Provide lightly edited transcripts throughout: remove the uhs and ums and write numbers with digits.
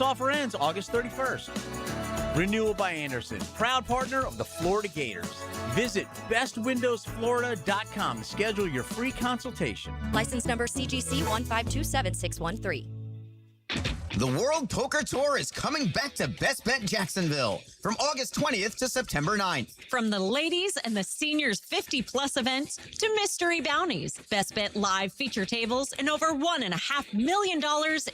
Offer ends August 31st. Renewal by Anderson, proud partner of the Florida Gators. Visit bestwindowsflorida.com to schedule your free consultation. License number CGC 1527613. The World Poker Tour is coming back to Best Bet Jacksonville from August 20th to September 9th. From the ladies and the seniors 50-plus events to mystery bounties, Best Bet live feature tables, and over $1.5 million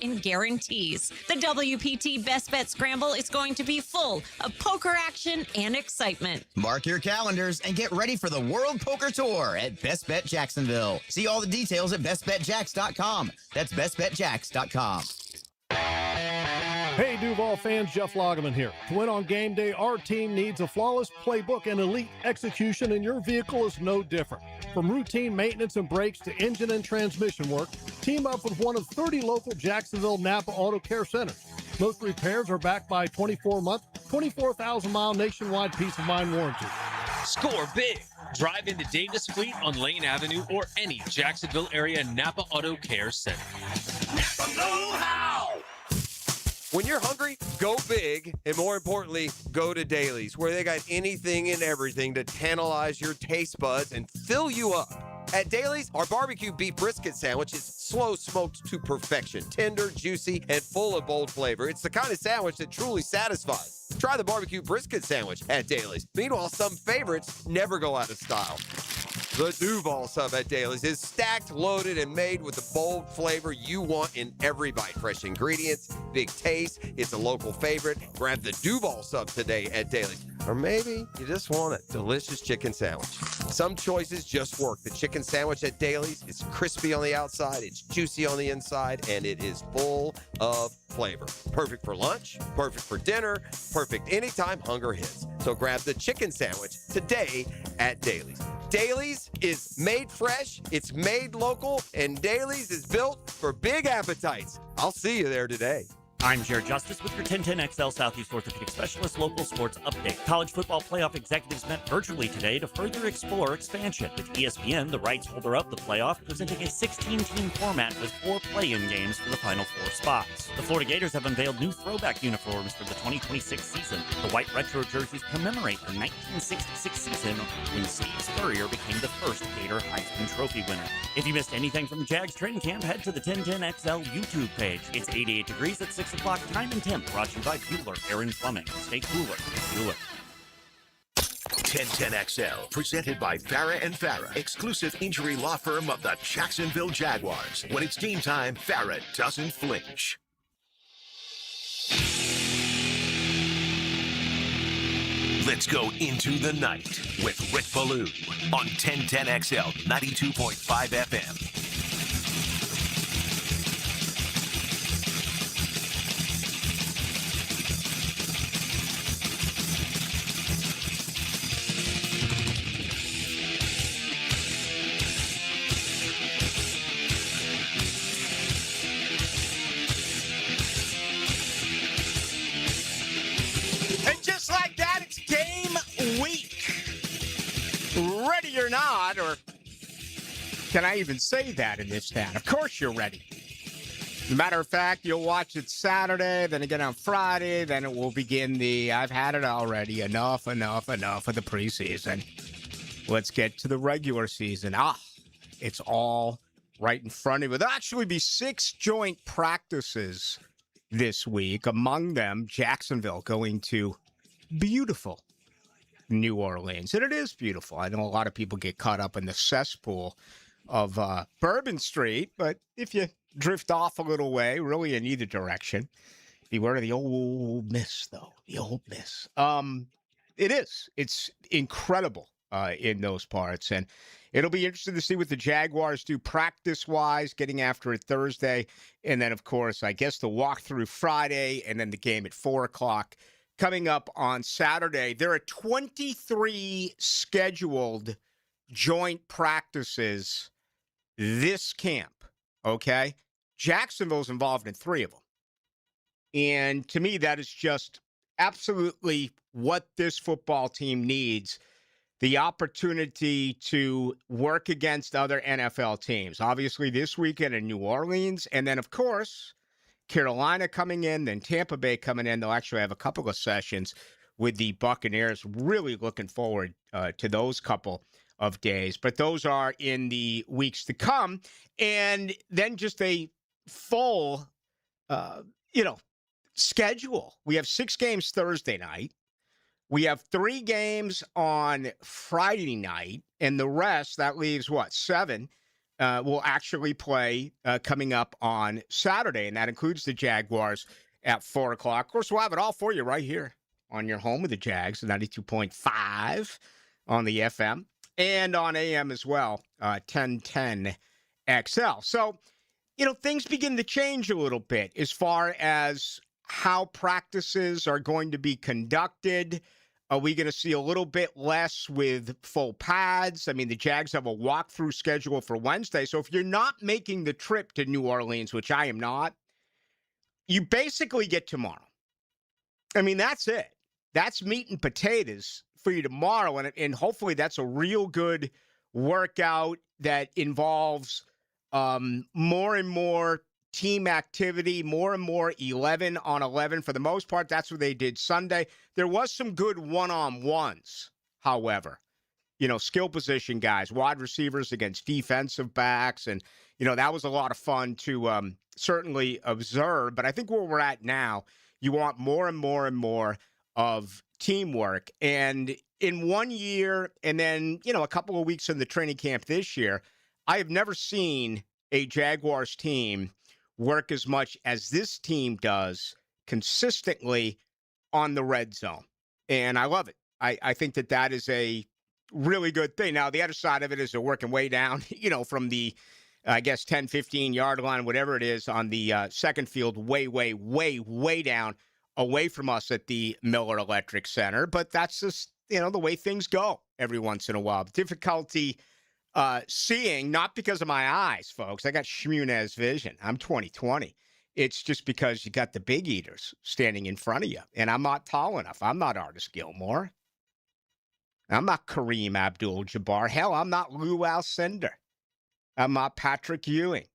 in guarantees. The WPT Best Bet Scramble is going to be full of poker action and excitement. Mark your calendars and get ready for the World Poker Tour at Best Bet Jacksonville. See all the details at bestbetjacks.com. That's bestbetjacks.com. Hey, Duval fans, Jeff Lageman here. To win on game day, our team needs a flawless playbook and elite execution, and your vehicle is no different. From routine maintenance and brakes to engine and transmission work, team up with one of 30 local Jacksonville Napa Auto Care Centers. Most repairs are backed by a 24-month, 24,000-mile nationwide peace of mind warranty. Score big. Drive into Davis Fleet on Lane Avenue or any Jacksonville area Napa Auto Care Center. Napa know-how! When you're hungry, go big, and more importantly, go to Dailies, where they got anything and everything to tantalize your taste buds and fill you up. At Dailies, our barbecue beef brisket sandwich is slow smoked to perfection, tender, juicy, and full of bold flavor. It's the kind of sandwich that truly satisfies. Try the barbecue brisket sandwich at Dailies. Meanwhile, some favorites never go out of style. The Duval sub at Dailies is stacked, loaded, and made with the bold flavor you want in every bite. Fresh ingredients, big taste. It's a local favorite. Grab the Duval sub today at Dailies. Or maybe you just want a delicious chicken sandwich. Some choices just work. The chicken sandwich at Dailies is crispy on the outside, it's juicy on the inside, and it is full of flavor. Perfect for lunch, perfect for dinner, perfect anytime hunger hits. So grab the chicken sandwich today at Dailies. Dailies is made fresh, it's made local, and Dailies is built for big appetites. I'll see you there today. I'm Jared Justice with your 1010XL Southeast Orthopedic Specialist Local Sports Update. College football playoff executives met virtually today to further explore expansion. With ESPN, the rights holder of the playoff, presenting a 16-team format with 4 play-in games for the final 4 spots. The Florida Gators have unveiled new throwback uniforms for the 2026 season. The white retro jerseys commemorate the 1966 season when Steve Spurrier became the first Gator Heisman Trophy winner. If you missed anything from Jags training camp, head to the 1010XL YouTube page. It's 88 degrees at 6 o'clock time and temp, brought to you by Bueller Aaron Plumbing. Stay cooler, Bueller. 1010XL, presented by Farah and Farah, exclusive injury law firm of the Jacksonville Jaguars. When it's game time, Farah doesn't flinch. Let's go into the night with Rick Ballou on 1010XL 92.5 FM. Ready or not, or can I even say that in this town? Of course you're ready. As a matter of fact, you'll watch it Saturday, then again on Friday, then it will begin I've had it already, enough of the preseason. Let's get to the regular season. It's all right in front of you. There'll actually be 6 joint practices this week. Among them, Jacksonville going to beautiful New Orleans. And it is beautiful. I know a lot of people get caught up in the cesspool of Bourbon Street, but if you drift off a little way, really in either direction, beware of the old miss, though. The old miss. It is. It's incredible in those parts. And it'll be interesting to see what the Jaguars do practice-wise, getting after it Thursday. And then, of course, I guess the walkthrough Friday and then the game at 4 o'clock. Coming up on Saturday, there are 23 scheduled joint practices this camp, okay? Jacksonville's involved in 3 of them. And to me, that is just absolutely what this football team needs, the opportunity to work against other NFL teams. Obviously, this weekend in New Orleans, and then, of course, Carolina coming in, then Tampa Bay coming in. They'll actually have a couple of sessions with the Buccaneers. Really looking forward to those couple of days. But those are in the weeks to come. And then just a full, schedule. We have 6 games Thursday night. We have 3 games on Friday night. And the rest, that leaves, 7? Will actually play coming up on Saturday, and that includes the Jaguars at 4 o'clock. Of course, we'll have it all for you right here on your home of the Jags, 92.5 on the FM, and on AM as well, 1010 XL. So, things begin to change a little bit as far as how practices are going to be conducted. Are we going to see a little bit less with full pads? I mean, the Jags have a walkthrough schedule for Wednesday. So if you're not making the trip to New Orleans, which I am not, you basically get tomorrow. I mean, that's it. That's meat and potatoes for you tomorrow. And hopefully that's a real good workout that involves more and more team activity, more and more 11 on 11. For the most part, that's what they did Sunday. There was some good one-on-ones, however. Skill position guys, wide receivers against defensive backs. And, that was a lot of fun to certainly observe. But I think where we're at now, you want more and more and more of teamwork. And in 1 year and then, a couple of weeks in the training camp this year, I have never seen a Jaguars team work as much as this team does consistently on the red zone. And I love it. I think that is a really good thing. Now, the other side of it is they're working way down, from the, 10, 15-yard line, whatever it is, on the second field, way, way, way, way down away from us at the Miller Electric Center. But that's just, the way things go every once in a while. Difficulty seeing, not because of my eyes, folks. I got Shmunez vision. I'm 20/20. It's just because you got the big eaters standing in front of you. And I'm not tall enough. I'm not Artis Gilmore. I'm not Kareem Abdul-Jabbar. Hell, I'm not Lou Alcindor. I'm not Patrick Ewing.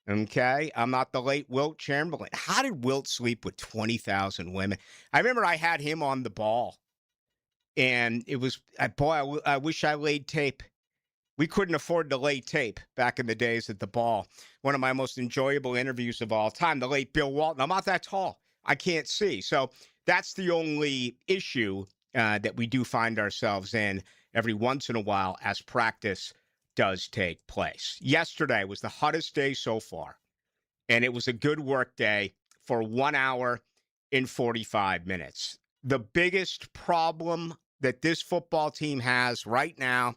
Okay? I'm not the late Wilt Chamberlain. How did Wilt sleep with 20,000 women? I remember I had him on the ball. And it was, I wish I laid tape. We couldn't afford to lay tape back in the days at the ball. One of my most enjoyable interviews of all time, the late Bill Walton. I'm not that tall. I can't see. So that's the only issue that we do find ourselves in every once in a while as practice does take place. Yesterday was the hottest day so far, and it was a good work day for 1 hour and 45 minutes. The biggest problem that this football team has right now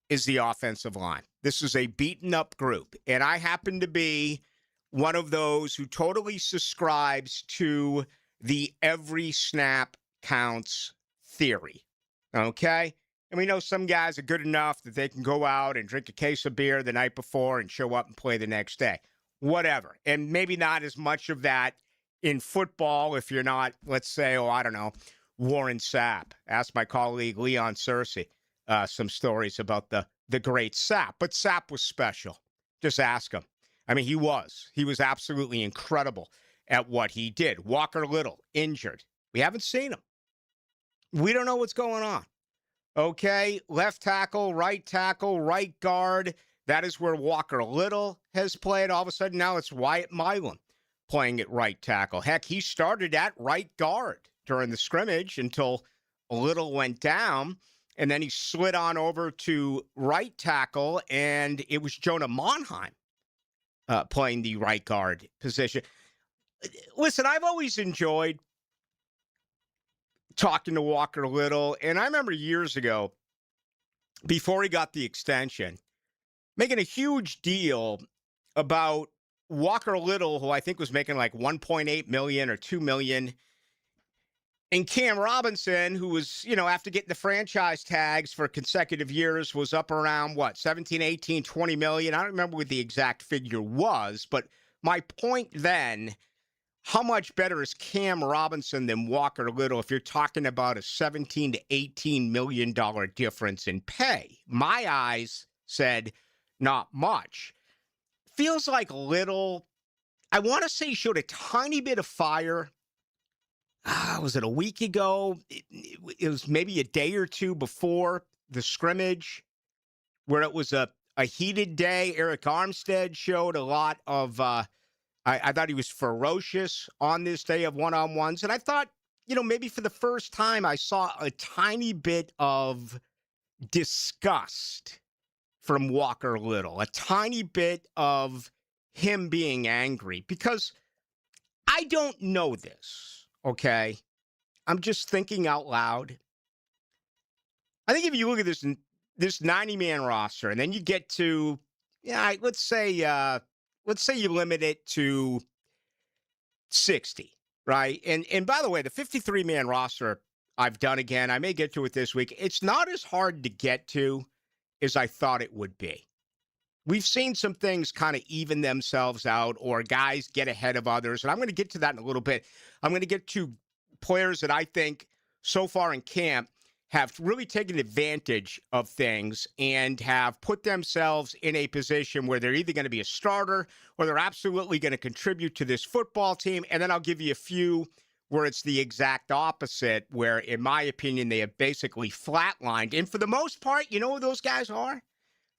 is the offensive line. This is a beaten-up group, and I happen to be one of those who totally subscribes to the every snap counts theory, okay? And we know some guys are good enough that they can go out and drink a case of beer the night before and show up and play the next day. Whatever. And maybe not as much of that in football if you're not, let's say, Warren Sapp. Ask my colleague Leon Searcy some stories about the great Sapp. But Sapp was special. Just ask him. I mean, he was. He was absolutely incredible at what he did. Walker Little, injured. We haven't seen him. We don't know what's going on. Okay, left tackle, right guard. That is where Walker Little has played. All of a sudden now it's Wyatt Milam playing at right tackle. Heck, he started at right guard during the scrimmage until Little went down, and then he slid on over to right tackle, and it was Jonah Monheim playing the right guard position. Listen, I've always enjoyed talking to Walker Little, and I remember years ago, before he got the extension, making a huge deal about Walker Little, who I think was making like $1.8 million or $2 million, and Cam Robinson, who was, after getting the franchise tags for consecutive years, was up around, 17, 18, 20 million. I don't remember what the exact figure was, but my point then, how much better is Cam Robinson than Walker Little if you're talking about a $17 to $18 million difference in pay? My eyes said not much. Feels like Little I want to say showed a tiny bit of fire. Was it a week ago? It was maybe a day or two before the scrimmage where it was a heated day. Eric Armstead showed a lot of, I thought he was ferocious on this day of one-on-ones. And I thought, maybe for the first time I saw a tiny bit of disgust from Walker Little, a tiny bit of him being angry, because I don't know this, okay? I'm just thinking out loud. I think if you look at this 90-man roster, and then you get to, let's say you limit it to 60, right? And by the way, the 53-man roster I've done again. I may get to it this week. It's not as hard to get to as I thought it would be. We've seen some things kind of even themselves out, or guys get ahead of others, and I'm going to get to that in a little bit. I'm going to get to players that I think so far in camp have really taken advantage of things and have put themselves in a position where they're either going to be a starter or they're absolutely going to contribute to this football team. And then I'll give you a few where it's the exact opposite, where, in my opinion, they have basically flatlined. And for the most part, you know who those guys are?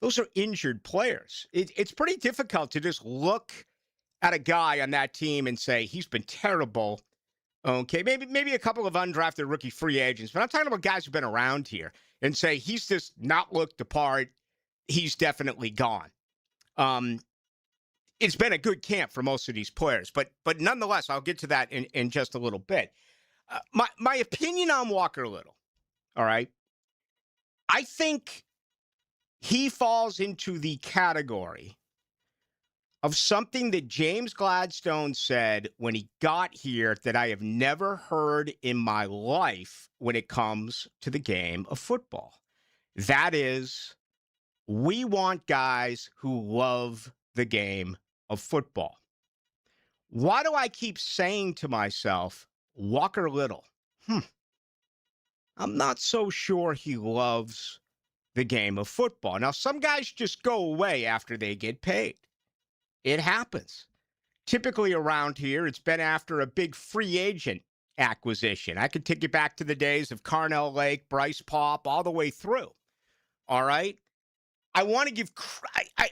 Those are injured players. It's pretty difficult to just look at a guy on that team and say, he's been terrible. Okay, maybe a couple of undrafted rookie free agents, but I'm talking about guys who've been around here, and say he's just not looked the part. He's definitely gone. It's been a good camp for most of these players, but nonetheless, I'll get to that in just a little bit. My opinion on Walker Little, all right, I think he falls into the category of something that James Gladstone said when he got here that I have never heard in my life when it comes to the game of football. That is, we want guys who love the game of football. Why do I keep saying to myself, Walker Little? I'm not so sure he loves the game of football. Now, some guys just go away after they get paid. It happens. Typically around here, it's been after a big free agent acquisition. I could take you back to the days of Carnell Lake, Bryce Paup, all the way through. All right? I want to give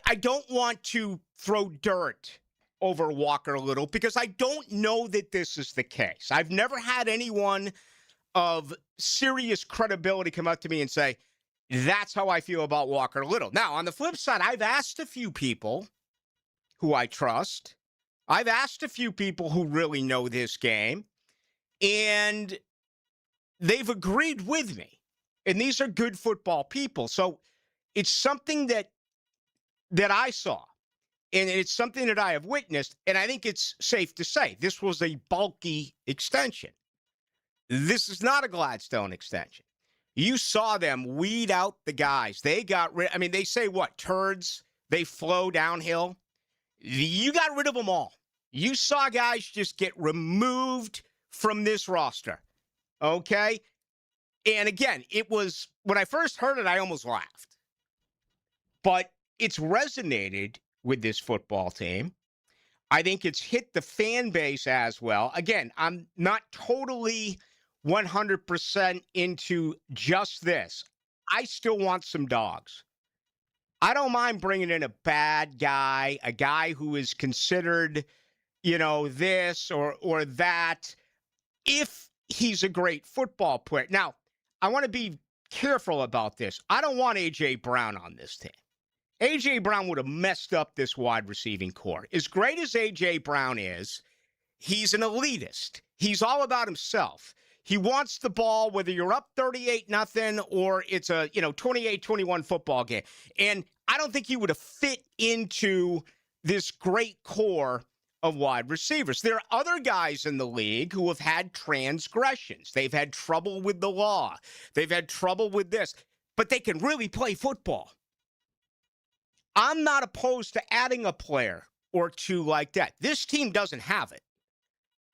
I don't want to throw dirt over Walker Little because I don't know that this is the case. I've never had anyone of serious credibility come up to me and say, that's how I feel about Walker Little. Now, on the flip side, I've asked a few people who I trust. I've asked a few people who really know this game, and they've agreed with me. And these are good football people. So it's something that I saw, and it's something that I have witnessed, and I think it's safe to say this was a bulky extension. This is not a Gladstone extension. You saw them weed out the guys. They got rid, they say what? Turds, they flow downhill. You got rid of them all. You saw guys just get removed from this roster. Okay? And again, it was, when I first heard it, I almost laughed. But it's resonated with this football team. I think it's hit the fan base as well. Again, I'm not totally 100% into just this. I still want some dogs. I don't mind bringing in a bad guy, a guy who is considered, this or that, if he's a great football player. Now, I want to be careful about this. I don't want A.J. Brown on this team. A.J. Brown would have messed up this wide receiving core. As great as A.J. Brown is, he's an elitist. He's all about himself. He wants the ball, whether you're up 38-0 or it's a 28-21 football game. And I don't think he would have fit into this great core of wide receivers. There are other guys in the league who have had transgressions. They've had trouble with the law. They've had trouble with this. But they can really play football. I'm not opposed to adding a player or two like that. This team doesn't have it.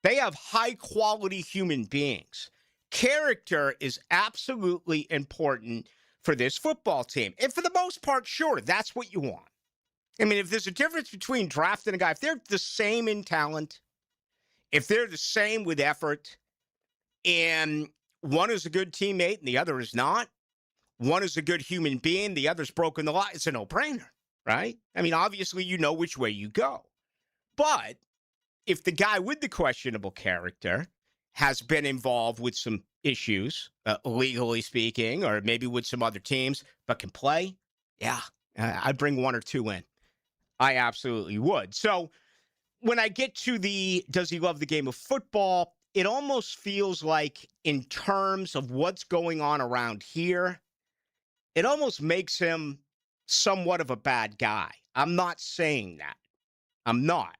They have high-quality human beings. Character is absolutely important for this football team. And for the most part, sure, that's what you want. I mean, if there's a difference between drafting a guy, if they're the same in talent, if they're the same with effort, and one is a good teammate and the other is not, one is a good human being, the other's broken the law, it's a no-brainer, right? I mean, obviously, you know which way you go. But if the guy with the questionable character has been involved with some issues, legally speaking, or maybe with some other teams, but can play, yeah, I'd bring one or two in. I absolutely would. So when I get to the does he love the game of football, it almost feels like in terms of what's going on around here, it almost makes him somewhat of a bad guy. I'm not saying that. I'm not.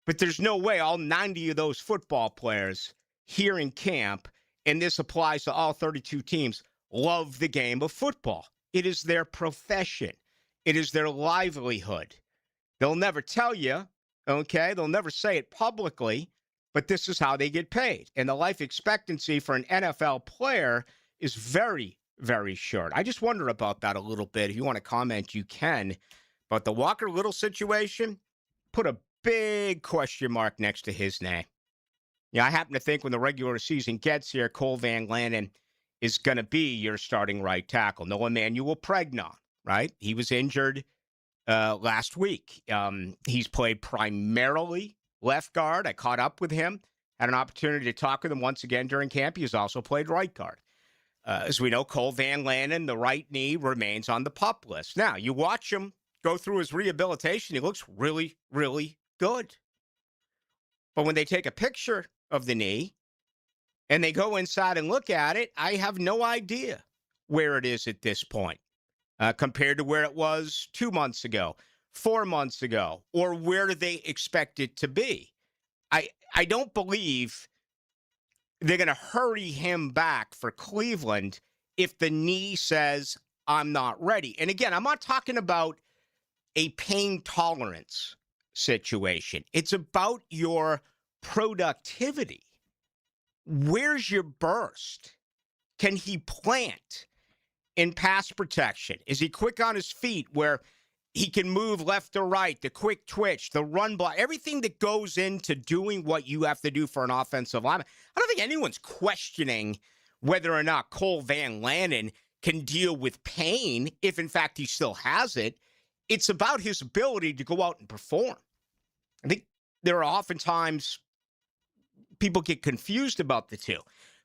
But there's no way all 90 of those football players here in camp, and this applies to all 32 teams, love the game of football. It is their profession. It is their livelihood. They'll never tell you, okay? They'll never say it publicly, but this is how they get paid. And the life expectancy for an NFL player is very, very short. I just wonder about that a little bit. If you want to comment, you can. But the Walker Little situation, put a big question mark next to his name. Yeah, I happen to think when the regular season gets here, Cole Van Lannon is going to be your starting right tackle. No Emmanuel Pregnon, right? He was injured last week. He's played primarily left guard. I caught up with him, had an opportunity to talk with him once again during camp. He's also played right guard. As we know, Cole Van Lannon, the right knee, remains on the PUP list. Now, you watch him go through his rehabilitation, he looks really, really good. But when they take a picture of the knee and they go inside and look at it, I have no idea where it is at this point compared to where it was 2 months ago, 4 months ago, or where they expect it to be. I don't believe they're going to hurry him back for Cleveland if the knee says, I'm not ready. And again, I'm not talking about a pain tolerance situation. It's about your productivity. Where's your burst? Can he plant in pass protection? Is he quick on his feet where he can move left or right, the quick twitch, the run block, everything that goes into doing what you have to do for an offensive lineman? I don't think anyone's questioning whether or not Cole Van Lannon can deal with pain, if in fact he still has it. It's about his ability to go out and perform. I think there are oftentimes people get confused about the two.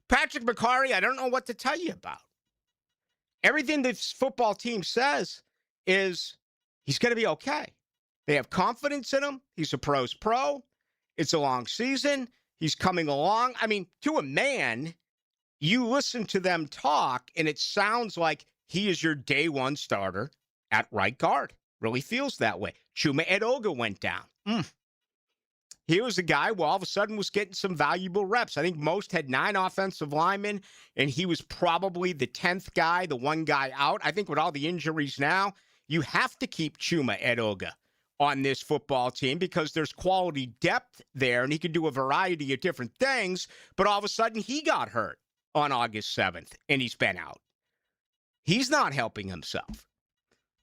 Patrick McCarry, I don't know what to tell you about. Everything this football team says is he's going to be okay. They have confidence in him. He's a pro's pro. It's a long season. He's coming along. I mean, to a man, you listen to them talk, and it sounds like he is your day one starter at right guard. Really feels that way. Chuma Edoga went down. He was a guy who all of a sudden was getting some valuable reps. I think most had 9 offensive linemen, and he was probably the 10th guy, the one guy out. I think with all the injuries now, you have to keep Chuma Edoga on this football team because there's quality depth there, and he can do a variety of different things, but all of a sudden he got hurt on August 7th, and he's been out. He's not helping himself.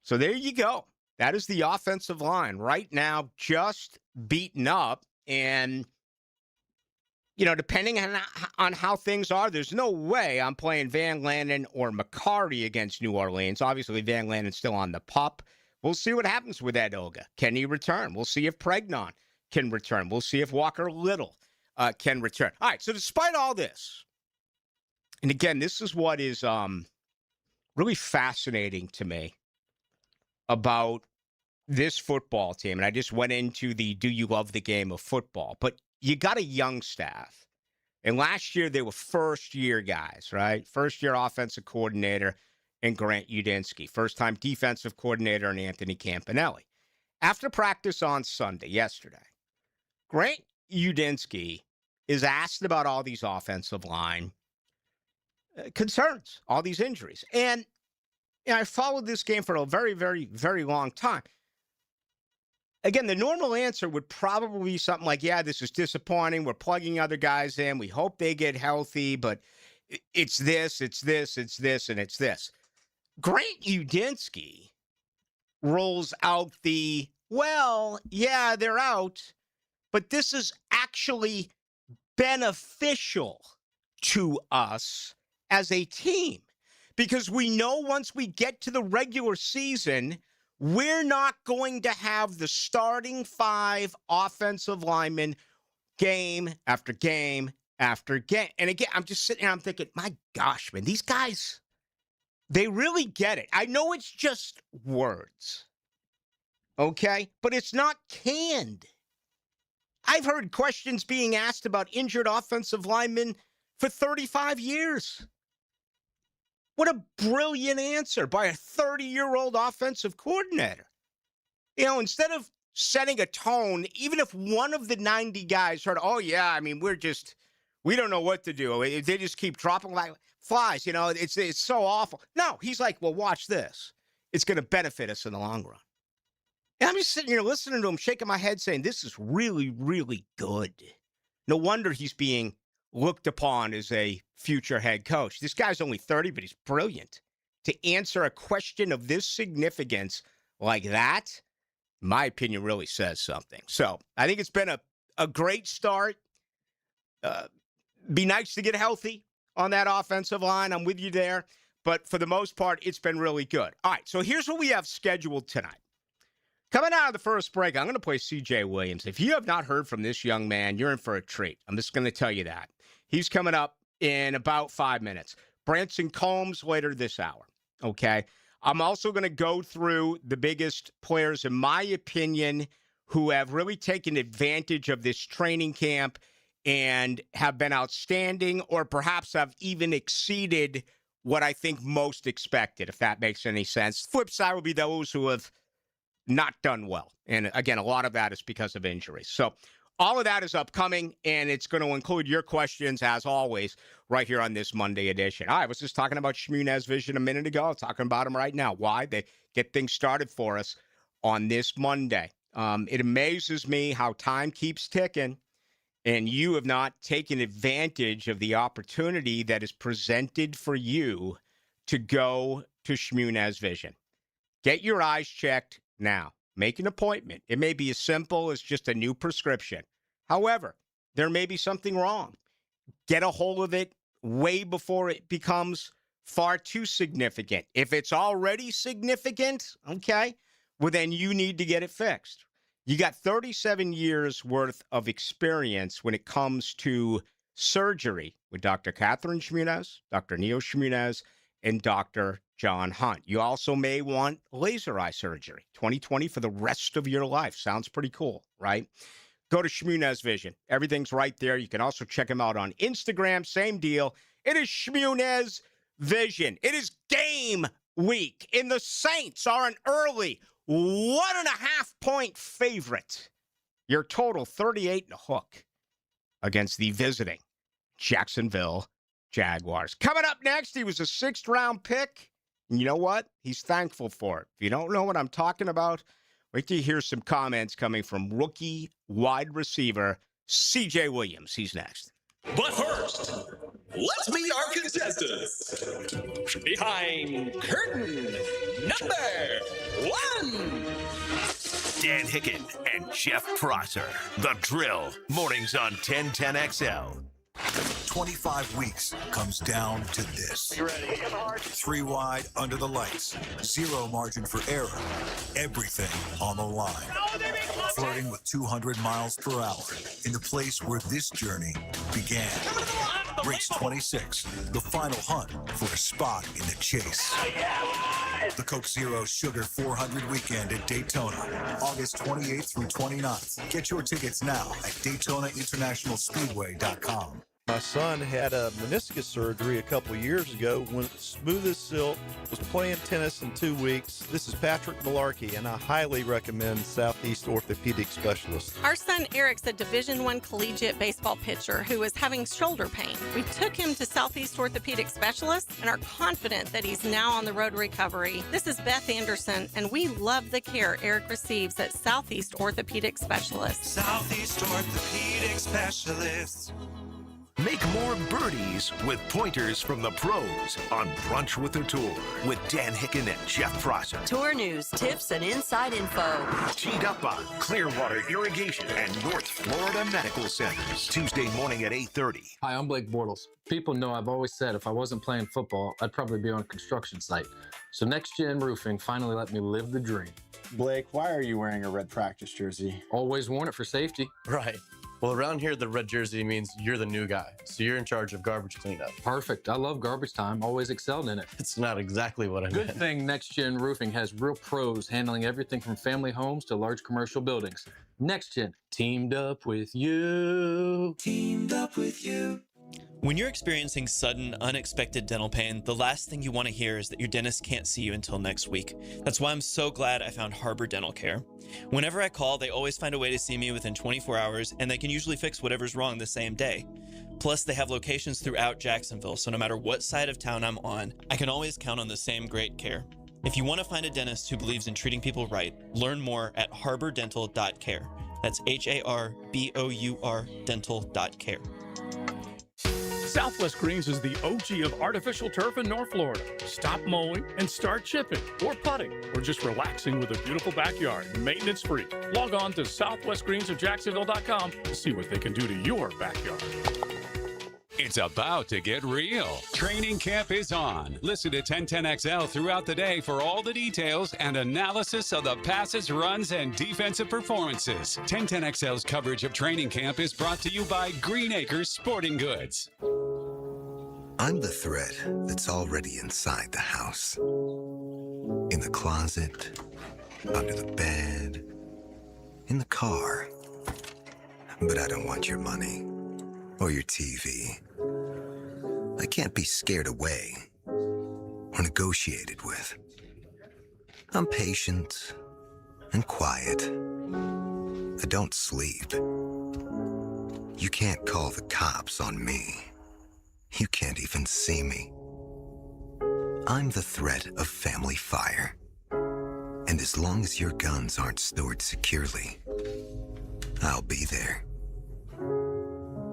So there you go. That is the offensive line right now, just beaten up. And, you know, depending on how things are, there's no way I'm playing Van Lannon or McCarty against New Orleans. Obviously, Van Lannon's still on the PUP. We'll see what happens with Edoga. Can he return? We'll see if Pregnon can return. We'll see if Walker Little can return. All right, so despite all this, and again, this is what is really fascinating to me about this football team, and I just went into the do you love the game of football, but you got a young staff. And last year, they were first-year guys, right? First-year offensive coordinator and Grant Udinski. First-time defensive coordinator and Anthony Campanelli. After practice on Sunday, yesterday, Grant Udinski is asked about all these offensive line concerns, all these injuries. And you know, I followed this game for a very, very, very long time. Again, the normal answer would probably be something like, yeah, this is disappointing. We're plugging other guys in. We hope they get healthy, but it's this, it's this, it's this, and it's this. Grant Udinski rolls out they're out, but this is actually beneficial to us as a team because we know once we get to the regular season, we're not going to have the starting 5 offensive linemen game after game after game. And again, I'm just sitting here, I'm thinking, my gosh, man, these guys, they really get it. I know it's just words, okay? But it's not canned. I've heard questions being asked about injured offensive linemen for 35 years. What a brilliant answer by a 30-year-old offensive coordinator. You know, instead of setting a tone, even if one of the 90 guys heard, we don't know what to do. They just keep dropping like flies. You know, it's so awful. No, he's like, well, watch this. It's going to benefit us in the long run. And I'm just sitting here listening to him, shaking my head, saying, this is really, really good. No wonder he's being looked upon as a future head coach. This guy's only 30, but he's brilliant. To answer a question of this significance like that, in my opinion, really says something. So I think it's been a great start. Be nice to get healthy on that offensive line. I'm with you there. But for the most part, it's been really good. All right, so here's what we have scheduled tonight. Coming out of the first break, I'm going to play C.J. Williams. If you have not heard from this young man, you're in for a treat. I'm just going to tell you that. He's coming up in about 5 minutes. Branson Combs later this hour, okay? I'm also going to go through the biggest players, in my opinion, who have really taken advantage of this training camp and have been outstanding or perhaps have even exceeded what I think most expected, if that makes any sense. Flip side will be those who have not done well. And again, a lot of that is because of injuries. So all of that is upcoming, and it's going to include your questions, as always, right here on this Monday edition. I was just talking about Shmunez Vision a minute ago. I'm talking about them right now. Why? They get things started for us on this Monday. It amazes me how time keeps ticking, and you have not taken advantage of the opportunity that is presented for you to go to Shmunez Vision. Get your eyes checked now. Make an appointment. It may be as simple as just a new prescription. However, there may be something wrong. Get a hold of it way before it becomes far too significant. If it's already significant, okay, well, then you need to get it fixed. You got 37 years worth of experience when it comes to surgery with Dr. Catherine Shmunez, Dr. Neil Shmunez, and Dr. John Hunt. You also may want laser eye surgery, 2020 for the rest of your life. Sounds pretty cool, right? Go to Shmunez Vision. Everything's right there. You can also check him out on Instagram. Same deal. It is Shmunez Vision. It is game week, and the Saints are an early 1.5-point favorite. Your total 38 and a hook against the visiting Jacksonville Jaguars. Coming up next, he was a 6th-round pick. And you know what? He's thankful for it. If you don't know what I'm talking about, wait till you hear some comments coming from rookie wide receiver C.J. Williams. He's next. But first, let's meet our contestants. Behind curtain number 1. Dan Hicken and Jeff Prosser. The Drill. Mornings on 1010XL. 25 weeks comes down to this. You ready? 3 wide under the lights. 0 margin for error. Everything on the line. Flirting with 200 miles per hour in the place where this journey began. Race 26, the final hunt for a spot in the chase. The Coke Zero Sugar 400 weekend at Daytona, August 28th through 29th. Get your tickets now at DaytonaInternationalSpeedway.com. My son had a meniscus surgery a couple years ago. Went smooth as silk, was playing tennis in 2 weeks. This is Patrick Malarkey, and I highly recommend Southeast Orthopedic Specialists. Our son Eric's a Division I collegiate baseball pitcher who is having shoulder pain. We took him to Southeast Orthopedic Specialists and are confident that he's now on the road to recovery. This is Beth Anderson, and we love the care Eric receives at Southeast Orthopedic Specialists. Southeast Orthopedic Specialists. Make more birdies with pointers from the pros on Brunch with the Tour with Dan Hicken and Jeff Prosser. Tour news, tips, and inside info. Teed up on Clearwater Irrigation and North Florida Medical Centers. Tuesday morning at 8:30. Hi, I'm Blake Bortles. People know I've always said if I wasn't playing football, I'd probably be on a construction site. So Next Gen Roofing finally let me live the dream. Blake, why are you wearing a red practice jersey? Always worn it for safety. Right. Well, around here, the red jersey means you're the new guy, so you're in charge of garbage cleanup. Perfect. I love garbage time. Always excelled in it. It's not exactly what I meant. Good thing Next Gen Roofing has real pros handling everything from family homes to large commercial buildings. Next Gen, teamed up with you. Teamed up with you. When you're experiencing sudden, unexpected dental pain, the last thing you want to hear is that your dentist can't see you until next week. That's why I'm so glad I found Harbor Dental Care. Whenever I call, they always find a way to see me within 24 hours, and they can usually fix whatever's wrong the same day. Plus, they have locations throughout Jacksonville, so no matter what side of town I'm on, I can always count on the same great care. If you want to find a dentist who believes in treating people right, learn more at harbordental.care. That's HARBOUR dental.care. Southwest Greens is the OG of artificial turf in North Florida. Stop mowing and start chipping or putting or just relaxing with a beautiful backyard, maintenance free. Log on to southwestgreensofjacksonville.com to see what they can do to your backyard. It's about to get real. Training camp is on. Listen to 1010XL throughout the day for all the details and analysis of the passes, runs, and defensive performances. 1010XL's coverage of training camp is brought to you by Green Acres Sporting Goods. I'm the thread that's already inside the house. In the closet, under the bed, in the car. But I don't want your money or your TV. I can't be scared away or negotiated with. I'm patient and quiet. I don't sleep. You can't call the cops on me. You can't even see me. I'm the threat of family fire. And as long as your guns aren't stored securely, I'll be there.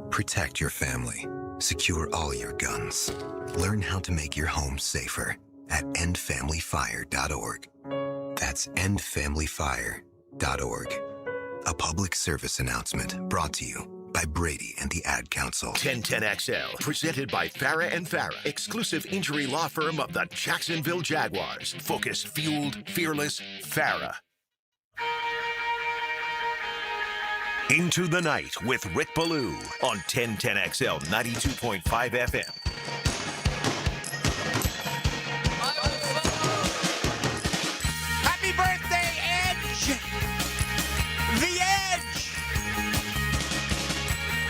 Protect your family. Secure all your guns. Learn how to make your home safer at endfamilyfire.org. That's endfamilyfire.org. A public service announcement brought to you by Brady and the Ad Council. 1010XL, presented by Farah and Farah, exclusive injury law firm of the Jacksonville Jaguars. Focused, fueled, fearless, Farah. Into the Night with Rick Ballou on 1010XL 92.5 FM. Happy birthday, Edge! The Edge!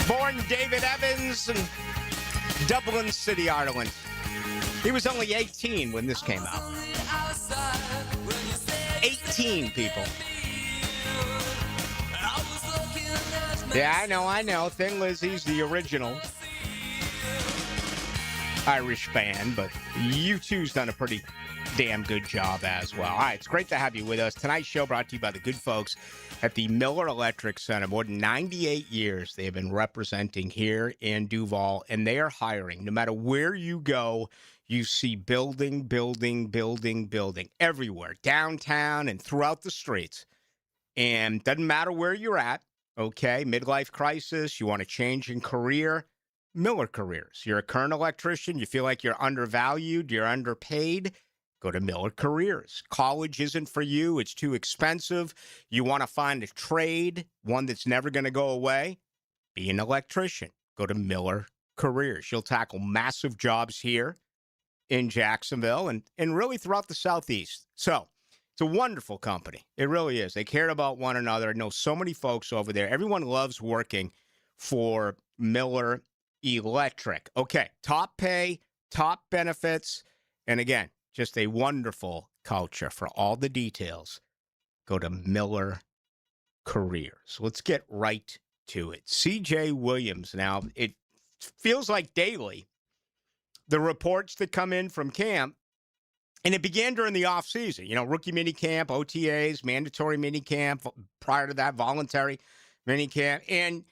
Born David Evans in Dublin City, Ireland. He was only 18 when this came out. 18 people. Yeah, I know. Thin Lizzy's the original Irish band, but U2's done a pretty damn good job as well. All right, it's great to have you with us. Tonight's show brought to you by the good folks at the Miller Electric Center. More than 98 years they have been representing here in Duval, and they are hiring. No matter where you go, you see building everywhere, downtown and throughout the streets. And doesn't matter where you're at. Okay, midlife crisis, you want to change in career, Miller Careers. You're a current electrician, you feel like you're undervalued, you're underpaid, go to Miller Careers. College isn't for you, it's too expensive. You want to find a trade, one that's never going to go away, be an electrician. Go to Miller Careers. You'll tackle massive jobs here in Jacksonville and really throughout the Southeast. So, it's a wonderful company. It really is. They care about one another. I know so many folks over there. Everyone loves working for Miller Electric. Okay, top pay, top benefits, and again, just a wonderful culture. For all the details, go to Miller Careers. Let's get right to it. C.J. Williams. Now, it feels like daily, the reports that come in from camp. And it began during the offseason, rookie minicamp, OTAs, mandatory minicamp, prior to that, voluntary minicamp. And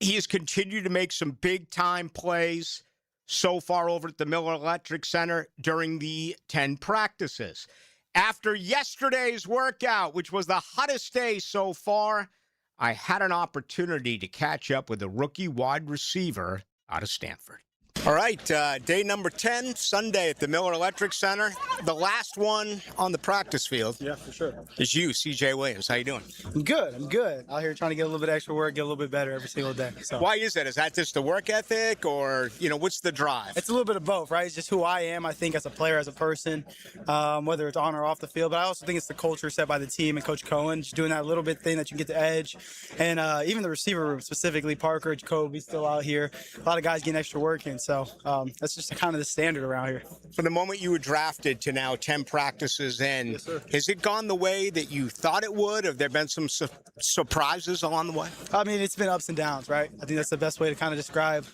He has continued to make some big-time plays so far over at the Miller Electric Center during the 10 practices. After yesterday's workout, which was the hottest day so far, I had an opportunity to catch up with a rookie wide receiver out of Stanford. All right, day number 10, Sunday at the Miller Electric Center. The last one on the practice field. Yeah, for sure. Is you, CJ Williams. How you doing? I'm good. Out here trying to get a little bit extra work, get a little bit better every single day. So. Why is that? Is that just the work ethic or, what's the drive? It's a little bit of both, right? It's just who I am, I think, as a player, as a person, whether it's on or off the field. But I also think it's the culture set by the team and Coach Cohen, just doing that little bit thing that you can get the edge. And even the receiver room, specifically Parker, Jacoby still out here. A lot of guys getting extra work in. So that's just kind of the standard around here. From the moment you were drafted to now 10 practices in, yes, sir. Has it gone the way that you thought it would? Have there been some surprises along the way? I mean, it's been ups and downs, right? I think that's the best way to kind of describe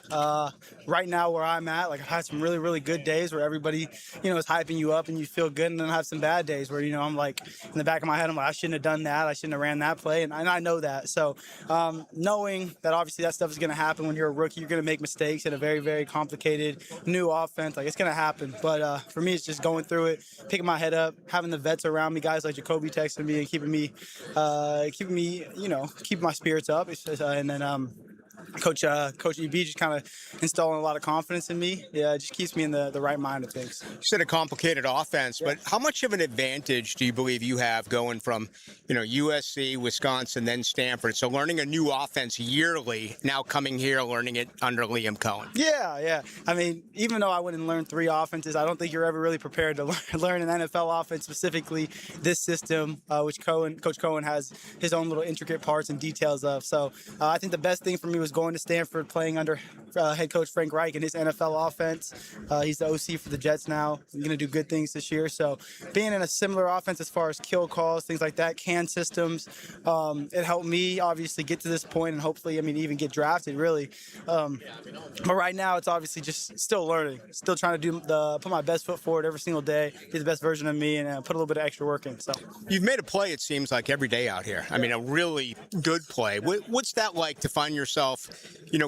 right now where I'm at. Like, I've had some really, really good days where everybody, is hyping you up and you feel good, and then I have some bad days where, I'm like, in the back of my head, I'm like, I shouldn't have done that. I shouldn't have ran that play, and I know that. So knowing that obviously that stuff is going to happen when you're a rookie, you're going to make mistakes in a very, very complicated new offense. Like, it's going to happen. But for me, it's just going through it, picking my head up, having the vets around me, guys like Jacoby texting me and keeping my spirits up. And then Coach EB just kind of installing a lot of confidence in me. Yeah, it just keeps me in the right mind of things. You said a complicated offense, but how much of an advantage do you believe you have going from, USC, Wisconsin, then Stanford? So learning a new offense yearly, now coming here, learning it under Liam Cohen. Yeah. I mean, even though I wouldn't learn 3 offenses, I don't think you're ever really prepared to learn an NFL offense, specifically this system, which Coach Cohen has his own little intricate parts and details of. So I think the best thing for me was going to Stanford, playing under head coach Frank Reich and his NFL offense. He's the OC for the Jets now. He's going to do good things this year. So being in a similar offense as far as kill calls, things like that, can systems, it helped me obviously get to this point and hopefully, even get drafted really. But right now it's obviously just still learning, still trying to put my best foot forward every single day, be the best version of me, and put a little bit of extra work in. So you've made a play, it seems like, every day out here. I mean, a really good play. What's that like to find yourself,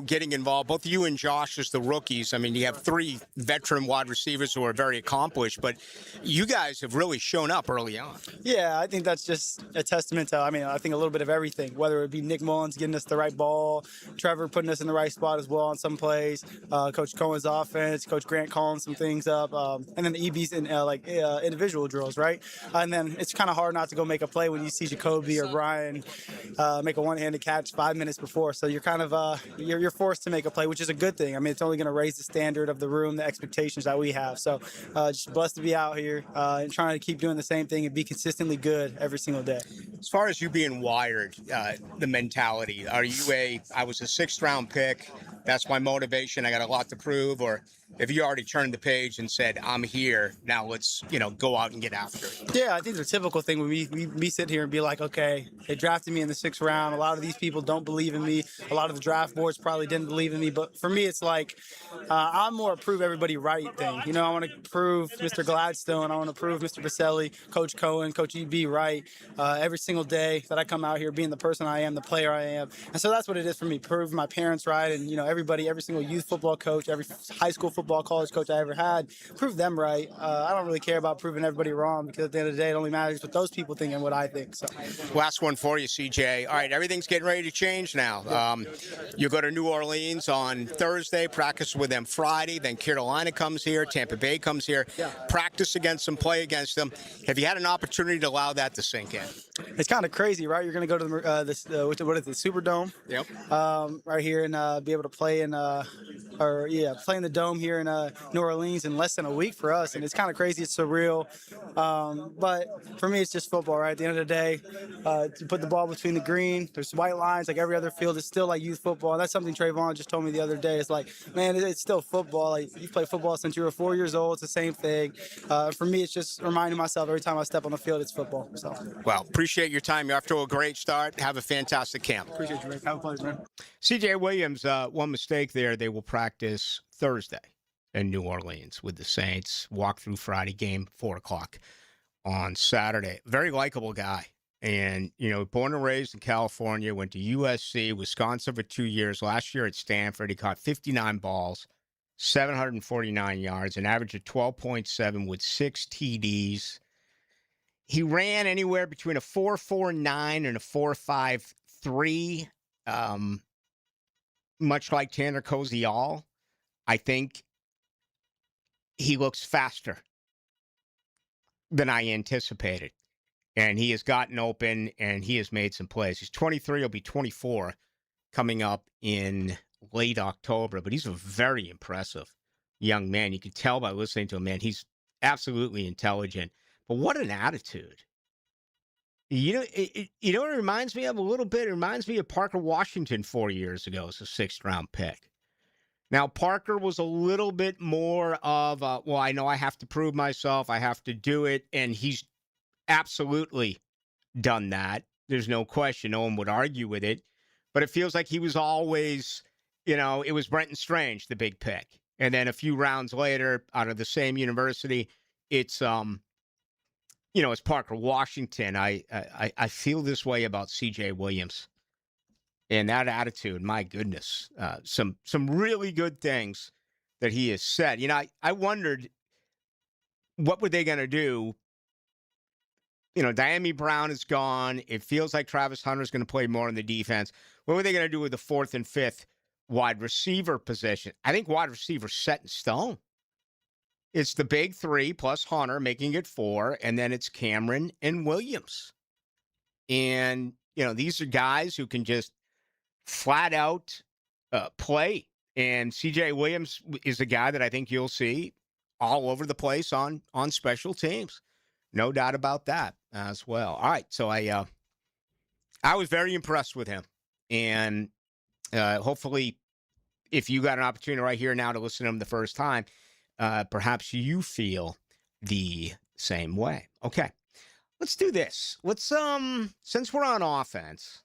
getting involved? Both you and Josh as the rookies. I mean, you have 3 veteran wide receivers who are very accomplished, but you guys have really shown up early on. Yeah, I think that's just a testament to, I think a little bit of everything, whether it be Nick Mullins getting us the right ball, Trevor putting us in the right spot as well on some plays, Coach Cohen's offense, Coach Grant calling some things up, and then the EBs in individual drills, right? And then it's kind of hard not to go make a play when you see Jacoby or Brian make a one-handed catch 5 minutes before. So you're kind of you're forced to make a play, which is a good thing. I mean, it's only going to raise the standard of the room, the expectations that we have. So just blessed to be out here and trying to keep doing the same thing and be consistently good every single day. As far as you being wired, the mentality, are you I was a 6th round pick, that's my motivation, I got a lot to prove, or if you already turned the page and said, I'm here, now let's, go out and get after it? Yeah, I think the typical thing when we sit here and be like, okay, they drafted me in the 6th round. A lot of these people don't believe in me. A lot of the draft boards probably didn't believe in me. But for me, it's like, I'm more a prove everybody right thing. I want to prove Mr. Gladstone. I want to prove Mr. Baselli, Coach Cohen, Coach EB right every single day that I come out here being the person I am, the player I am. And so that's what it is for me, prove my parents right. And, everybody, every single youth football coach, every high school football college coach I ever had, prove them right. I don't really care about proving everybody wrong because at the end of the day, it only matters what those people think and what I think. So, last one for you, CJ. All right, everything's getting ready to change now. You go to New Orleans on Thursday, practice with them Friday, then Carolina comes here, Tampa Bay comes here, practice against them, play against them. Have you had an opportunity to allow that to sink in? It's kind of crazy, right? You're going to go to the Superdome? Yep. Right here and be able to play in play in the dome here in New Orleans in less than a week for us, and it's kind of crazy. It's surreal, but for me, it's just football, right? At the end of the day, to put the ball between the green, there's white lines like every other field. It's still like youth football, and that's something Trayvon just told me the other day. It's like, man, it's still football. Like, you play football since you were 4 years old. It's the same thing. For me, it's just reminding myself every time I step on the field, it's football. So, well, appreciate your time. You're off to a great start. Have a fantastic camp. Appreciate you, Rick. Have a pleasure, man. CJ Williams, one mistake there. They will practice Thursday in New Orleans with the Saints. Walk through Friday, game 4 o'clock on Saturday. Very likable guy. And, born and raised in California, went to USC, Wisconsin for 2 years. Last year at Stanford, he caught 59 balls, 749 yards, an average of 12.7 with 6 TDs. He ran anywhere between a 4.49 and a 4.53, much like Tanner Kozial. I think he looks faster than I anticipated. And he has gotten open, and he has made some plays. He's 23, he'll be 24 coming up in late October. But he's a very impressive young man. You can tell by listening to him, man, he's absolutely intelligent. But what an attitude. What it reminds me of a little bit? It reminds me of Parker Washington 4 years ago as a 6th-round pick. Now, Parker was a little bit more of, I know I have to prove myself. I have to do it. And he's absolutely done that. There's no question. No one would argue with it. But it feels like he was always, it was Brenton Strange, the big pick. And then a few rounds later, out of the same university, it's it's Parker Washington. I feel this way about C.J. Williams. And that attitude, my goodness, some really good things that he has said. I wondered, what were they going to do? Diami Brown is gone. It feels like Travis Hunter is going to play more in the defense. What were they going to do with the 4th and 5th wide receiver position? I think wide receiver set in stone. It's the big 3 plus Hunter, making it 4, and then it's Cameron and Williams. And, these are guys who can just flat out play. And C.J. Williams is a guy that I think you'll see all over the place on special teams. No doubt about that as well. All right, so I was very impressed with him. And hopefully, if you got an opportunity right here now to listen to him the first time, perhaps you feel the same way. Okay, let's do this. Let's, since we're on offense,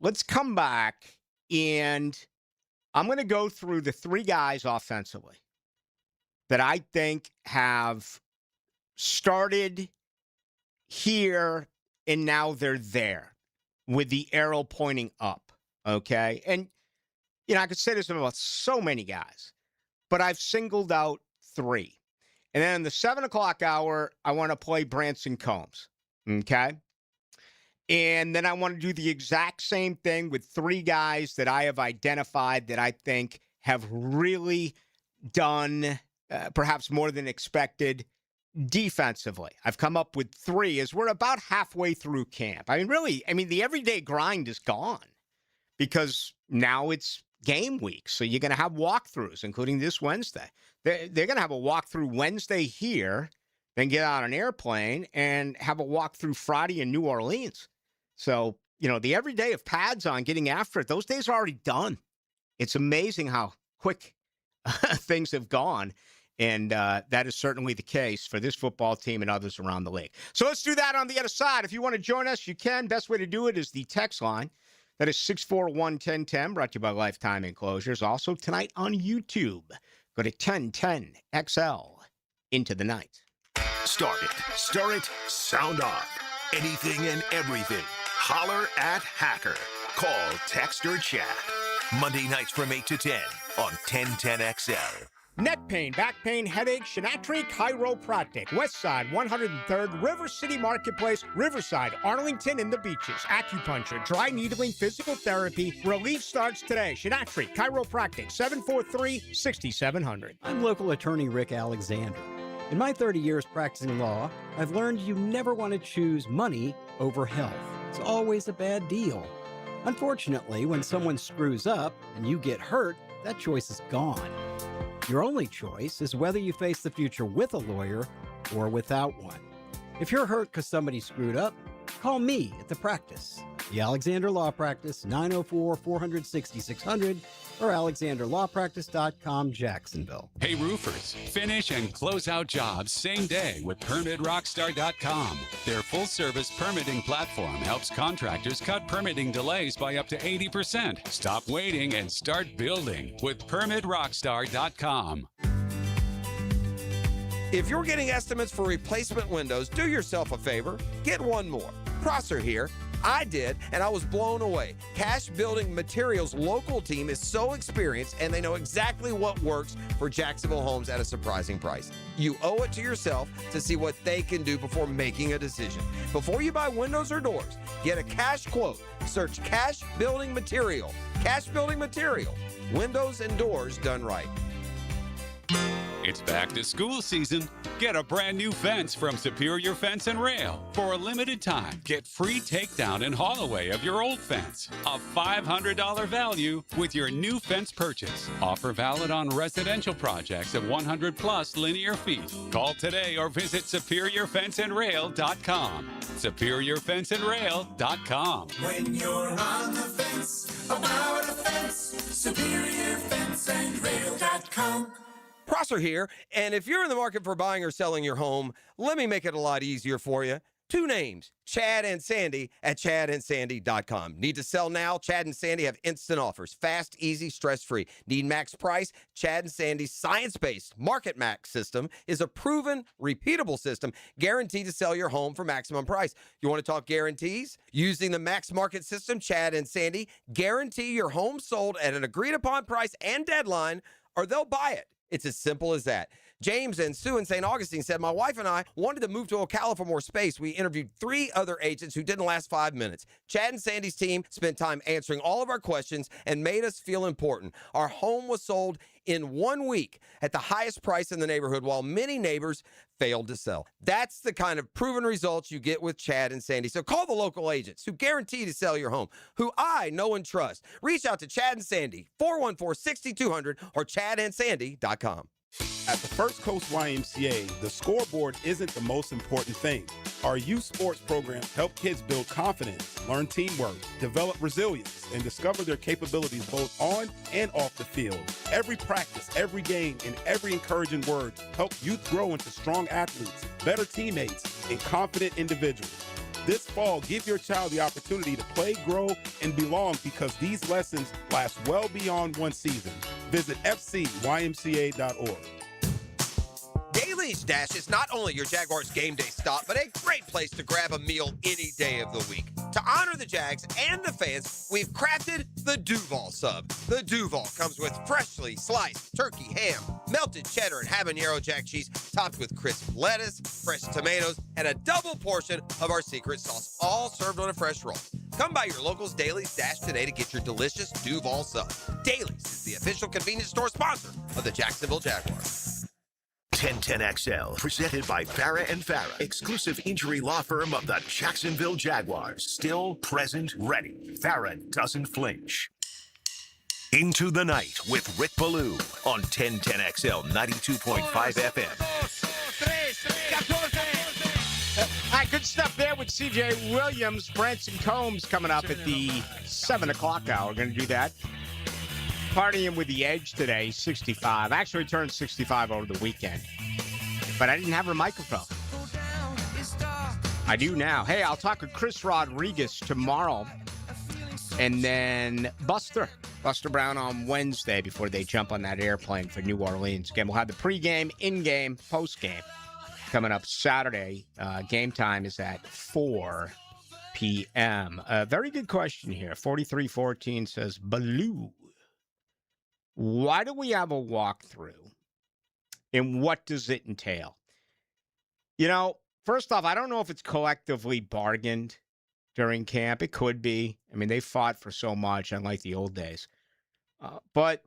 let's come back, and I'm going to go through the 3 guys offensively that I think have started here, and now they're there with the arrow pointing up, okay? And, I could say this about so many guys, but I've singled out 3. And then in the 7 o'clock hour, I want to play Branson Combs, okay? And then I want to do the exact same thing with 3 guys that I have identified that I think have really done perhaps more than expected defensively. I've come up with 3 as we're about halfway through camp. The everyday grind is gone because now it's game week. So you're going to have walkthroughs, including this Wednesday. They're going to have a walkthrough Wednesday here, then get on an airplane and have a walkthrough Friday in New Orleans. So, the everyday of pads on, getting after it, those days are already done. It's amazing how quick things have gone. And that is certainly the case for this football team and others around the league. So let's do that on the other side. If you want to join us, you can. Best way to do it is the text line. That is 641-1010, brought to you by Lifetime Enclosures. Also tonight on YouTube. Go to 1010XL into the night. Start it, stir it, sound off. Anything and everything. Holler at Hacker. Call, text, or chat. Monday nights from 8 to 10 on 1010XL. Neck pain, back pain, headache, Shinatri Chiropractic, Westside, 103rd, River City Marketplace, Riverside, Arlington, and the beaches. Acupuncture, dry needling, physical therapy. Relief starts today. Shinatri Chiropractic, 743-6700. I'm local attorney Rick Alexander. In my 30 years practicing law, I've learned you never want to choose money over health. It's always a bad deal. Unfortunately, when someone screws up and you get hurt, that choice is gone. Your only choice is whether you face the future with a lawyer or without one. If you're hurt because somebody screwed up, call me at the practice. The Alexander Law Practice, 904-400-6600 or alexanderlawpractice.com, Jacksonville. Hey roofers, finish and close out jobs same day with PermitRockstar.com. Their full-service permitting platform helps contractors cut permitting delays by up to 80%. Stop waiting and start building with PermitRockstar.com. If you're getting estimates for replacement windows, do yourself a favor. Get one more. Prosser here. I did, and I was blown away. Cash Building Materials' local team is so experienced, and they know exactly what works for Jacksonville homes at a surprising price. You owe it to yourself to see what they can do before making a decision. Before you buy windows or doors, get a cash quote. Search Cash Building Material. Cash Building Material. Windows and doors done right. It's back to school season. Get a brand new fence from Superior Fence and Rail. For a limited time, get free takedown and haul away of your old fence. A $500 value with your new fence purchase. Offer valid on residential projects of 100 plus linear feet. Call today or visit SuperiorFenceandRail.com. SuperiorFenceandRail.com. When you're on the fence, about a fence, SuperiorFenceandRail.com. Prosser here, and if you're in the market for buying or selling your home, let me make it a lot easier for you. 2 names, Chad and Sandy at ChadandSandy.com. Need to sell now? Chad and Sandy have instant offers. Fast, easy, stress-free. Need max price? Chad and Sandy's science-based Market Max system is a proven, repeatable system guaranteed to sell your home for maximum price. You want to talk guarantees? Using the Max Market system, Chad and Sandy guarantee your home sold at an agreed-upon price and deadline, or they'll buy it. It's as simple as that. James and Sue in St. Augustine said, my wife and I wanted to move to Ocala for more space. We interviewed 3 other agents who didn't last 5 minutes. Chad and Sandy's team spent time answering all of our questions and made us feel important. Our home was sold in 1 week at the highest price in the neighborhood, while many neighbors failed to sell. That's the kind of proven results you get with Chad and Sandy. So call the local agents who guarantee to sell your home, who I know and trust. Reach out to Chad and Sandy, 414-6200 or ChadandSandy.com. At the First Coast YMCA, the scoreboard isn't the most important thing. Our youth sports programs help kids build confidence, learn teamwork, develop resilience, and discover their capabilities both on and off the field. Every practice, every game, and every encouraging word help youth grow into strong athletes, better teammates, and confident individuals. This fall, give your child the opportunity to play, grow, and belong, because these lessons last well beyond one season. Visit fcymca.org. Daly's Dash is not only your Jaguars game day stop, but a great place to grab a meal any day of the week. To honor the Jags and the fans, we've crafted the Duval Sub. The Duval comes with freshly sliced turkey, ham, melted cheddar, and habanero jack cheese, topped with crisp lettuce, fresh tomatoes, and a double portion of our secret sauce, all served on a fresh roll. Come by your local's Daly's Dash today to get your delicious Duval Sub. Daly's is the official convenience store sponsor of the Jacksonville Jaguars. 1010XL, presented by Farah & Farah, exclusive injury law firm of the Jacksonville Jaguars. Still present, ready. Farah doesn't flinch. Into the Night with Rick Ballou on 1010XL 92.5 FM. All right, good stuff there with C.J. Williams. Branson Combs coming up at the 7 o'clock hour. We're going to do that. Partying with the Edge today, 65. Actually turned 65 over the weekend. But I didn't have her microphone. I do now. Hey, I'll talk with Chris Rodriguez tomorrow. And then Buster Brown on Wednesday before they jump on that airplane for New Orleans. Again, we'll have the pregame, in-game, post-game coming up Saturday. Game time is at 4 p.m. A very good question here. 4314 says, Ballou, why do we have a walkthrough, and what does it entail? You know, first off, I don't know if it's collectively bargained during camp. It could be. I mean, they fought for so much, unlike the old days. But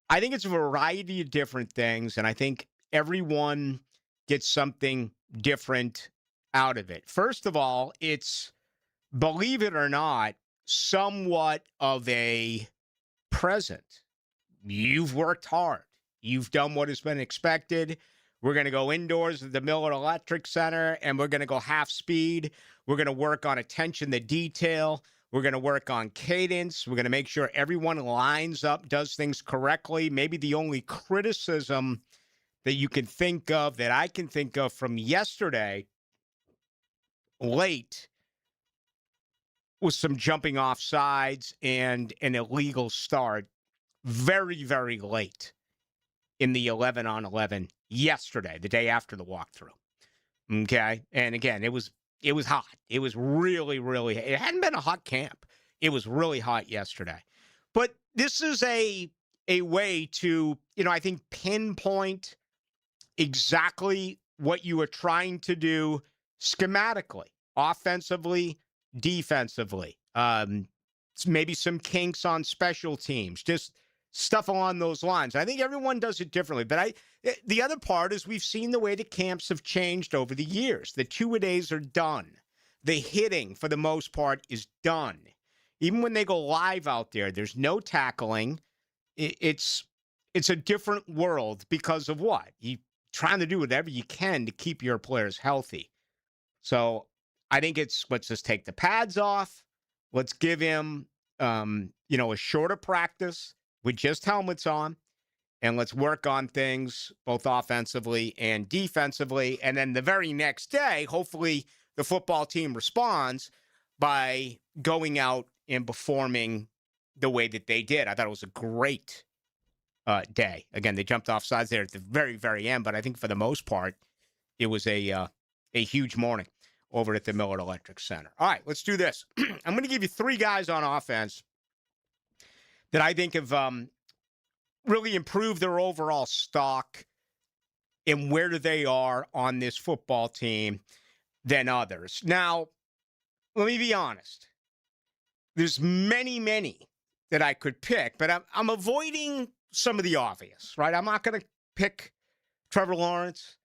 I think it's a variety of different things, and I think everyone gets something different out of it. First of all, it's, believe it or not, somewhat of a present. You've worked hard. You've done what has been expected. We're going to go indoors at the Miller Electric Center, and we're going to go half speed. We're going to work on attention to detail. We're going to work on cadence. We're going to make sure everyone lines up, does things correctly. Maybe the only criticism that you can think of, that I can think of from yesterday, late, was some jumping off sides and an illegal start very, very late in the 11-on-11 yesterday, the day after the walkthrough. Okay? And again, it was It was hot. It was really, really. It hadn't been a hot camp. It was really hot yesterday. But this is a way to, I think pinpoint exactly what you are trying to do schematically, offensively, defensively. Maybe some kinks on special teams, just stuff along those lines. I think everyone does it differently. But the other part is we've seen the way the camps have changed over the years. The two-a-days are done. The hitting, for the most part, is done. Even when they go live out there, there's no tackling. It's a different world because of what? You're trying to do whatever you can to keep your players healthy. So I think let's just take the pads off. Let's give him, a shorter practice with just helmets on, and let's work on things both offensively and defensively. And then the very next day, hopefully the football team responds by going out and performing the way that they did. I thought it was a great day. Again, they jumped off sides there at the very, very end, but I think for the most part, it was a huge morning over at the Millard Electric Center. All right, let's do this. I'm going to give you three guys on offense that I think have really improved their overall stock and where they are on this football team than others. Now, let me be honest. There's many, many that I could pick, but I'm avoiding some of the obvious, right? I'm not going to pick Trevor Lawrence.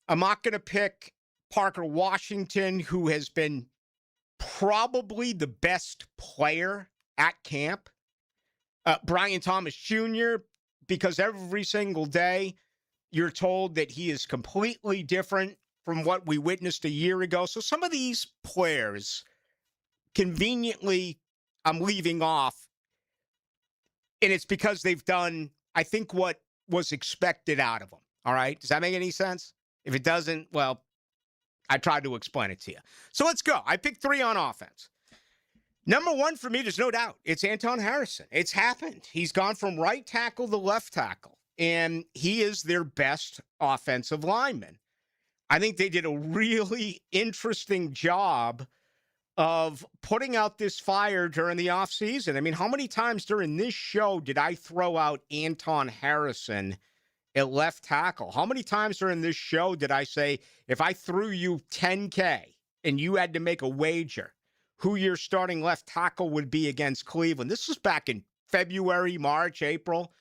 I'm not going to pick Parker Washington, who has been probably the best player at camp. Brian Thomas Jr., because every single day you're told that he is completely different from what we witnessed a year ago. So some of these players, conveniently, I'm leaving off. And it's because they've done, I think, what was expected out of them. All right? Does that make any sense? If it doesn't, well, I tried to explain it to you. So let's go. I picked three on offense. Number one for me, there's no doubt. It's Anton Harrison. It's happened. He's gone from right tackle to left tackle, and he is their best offensive lineman. I think they did a really interesting job of putting out this fire during the offseason. I mean, how many times during this show did I throw out Anton Harrison at left tackle? How many times during this show did I say, if I threw you $10K and you had to make a wager, who your starting left tackle would be against Cleveland? This was back in February, March, April.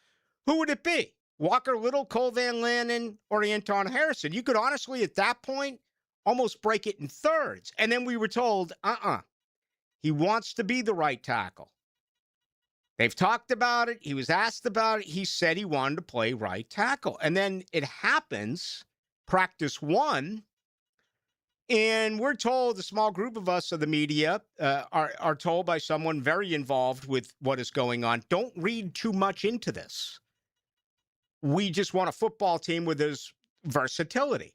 Who would it be? Walker Little, Cole Van Lanen, or Anton Harrison? You could honestly, at that point, almost break it in thirds. And then we were told, he wants to be the right tackle. They've talked about it. He was asked about it. He said he wanted to play right tackle. And then it happens, practice one, and we're told, a small group of us of the media are told by someone very involved with what is going on, don't read too much into this. We just want a football team with his versatility.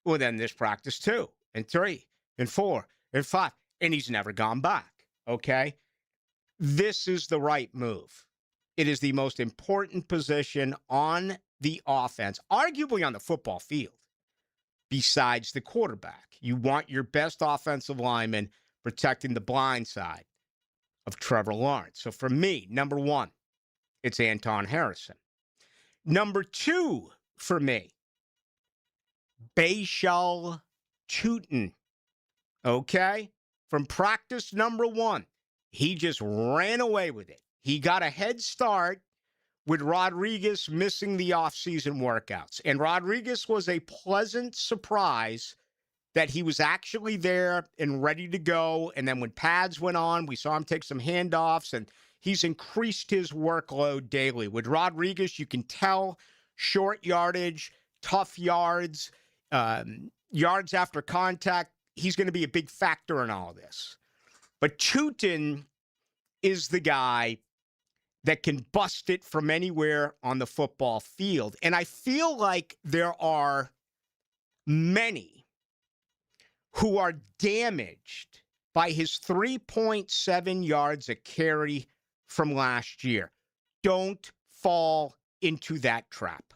Well, then there's practice 2 and 3 and 4 and 5, and he's never gone back, okay? This is the right move. It is the most important position on the offense, arguably on the football field, besides the quarterback. You want your best offensive lineman protecting the blind side of Trevor Lawrence. So for me, number one, it's Anton Harrison. Number two for me, Bashal Tutin. Okay? From practice number one, he just ran away with it. He got a head start with Rodriguez missing the offseason workouts. And Rodriguez was a pleasant surprise that he was actually there and ready to go. And then when pads went on, we saw him take some handoffs, and he's increased his workload daily. With Rodriguez, you can tell short yardage, tough yards, yards after contact. He's going to be a big factor in all of this. But Tutin is the guy that can bust it from anywhere on the football field. And I feel like there are many who are damaged by his 3.7 yards a carry from last year. Don't fall into that trap.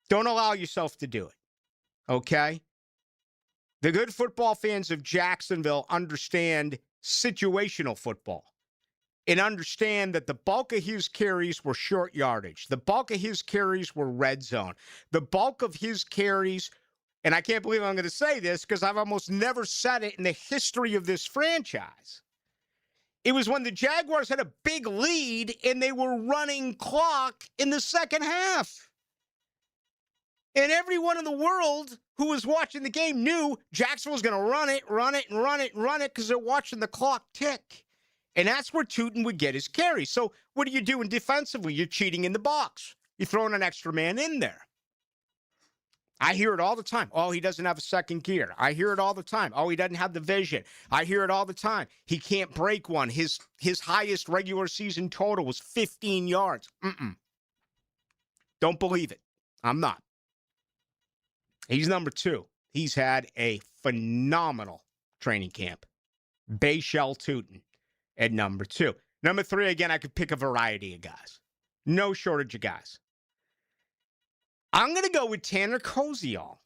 Don't allow yourself to do it, okay? The good football fans of Jacksonville understand situational football and understand that the bulk of his carries were short yardage. The bulk of his carries were red zone. The bulk of his carries, and I can't believe I'm going to say this because I've almost never said it in the history of this franchise. It was when the Jaguars had a big lead and they were running clock in the second half. And everyone in the world who was watching the game knew Jacksonville was going to run it because they're watching the clock tick. And that's where Tootin would get his carry. So what are you doing defensively? You're cheating in the box. You're throwing an extra man in there. I hear it all the time. Oh, he doesn't have a second gear. I hear it all the time. Oh, he doesn't have the vision. I hear it all the time. He can't break one. His highest regular season total was 15 yards. Don't believe it. I'm not. He's number 2. He's had a phenomenal training camp. Bayshell Tootin at number 2. Number 3, again, I could pick a variety of guys. No shortage of guys. I'm going to go with Tanner Koziol.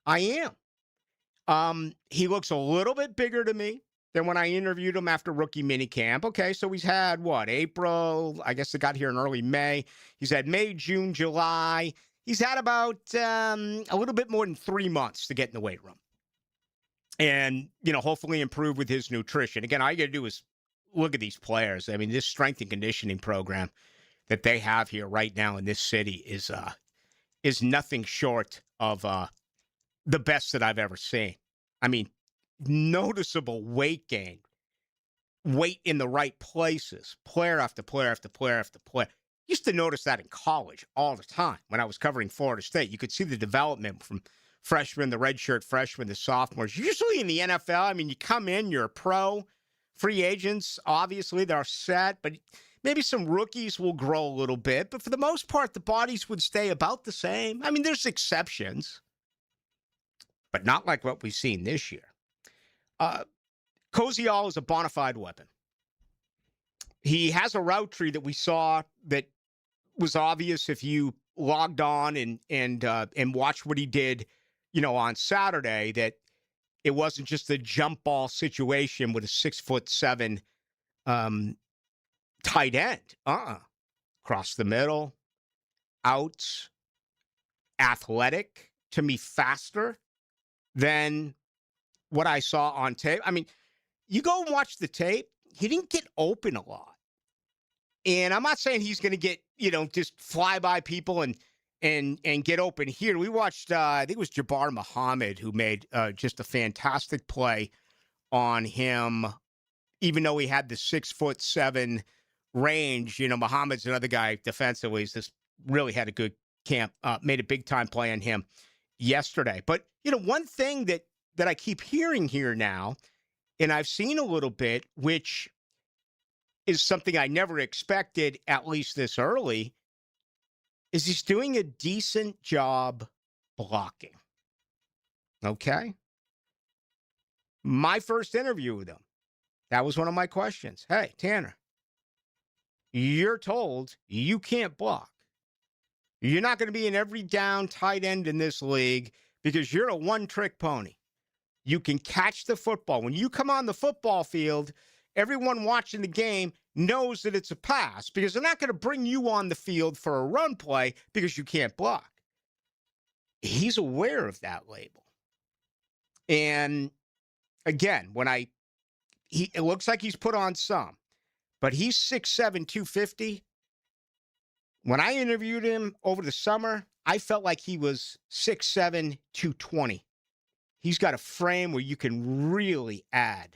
I am. He looks a little bit bigger to me than when I interviewed him after rookie minicamp. Okay, so he's had, April? I guess it got here in early May. He's had May, June, July. He's had about a little bit more than 3 months to get in the weight room. And, hopefully improve with his nutrition. Again, all you got to do is look at these players. I mean, this strength and conditioning program that they have here right now in this city is nothing short of the best that I've ever seen. I mean, noticeable weight gain, weight in the right places, player after player after player after player. Used to notice that in college all the time when I was covering Florida State. You could see the development from freshmen, the redshirt freshmen, the sophomores. Usually in the NFL, I mean, you come in, you're a pro. Free agents, obviously, they're set, but maybe some rookies will grow a little bit. But for the most part, the bodies would stay about the same. I mean, there's exceptions, but not like what we've seen this year. Koziol is a bona fide weapon. He has a route tree that we saw that was obvious if you logged on and watched what he did, on Saturday, that it wasn't just a jump ball situation with a 6'7" tight end. Across the middle, outs, athletic, to me faster than what I saw on tape. I mean, you go and watch the tape, he didn't get open a lot. And I'm not saying he's going to get, just fly by people and get open here. We watched, I think it was Jabbar Muhammad who made just a fantastic play on him, even though he had the 6'7" range. Muhammad's another guy defensively. He's just really had a good camp, made a big time play on him yesterday. But, one thing that I keep hearing here now, and I've seen a little bit, which is something I never expected, at least this early, is he's doing a decent job blocking. Okay? My first interview with him, that was one of my questions. Hey, Tanner, you're told you can't block. You're not going to be an every down tight end in this league because you're a one-trick pony. You can catch the football. When you come on the football field, everyone watching the game knows that it's a pass because they're not going to bring you on the field for a run play because you can't block. He's aware of that label. And again, it looks like he's put on some, but he's 6'7", 250. When I interviewed him over the summer, I felt like he was 6'7", 220. He's got a frame where you can really add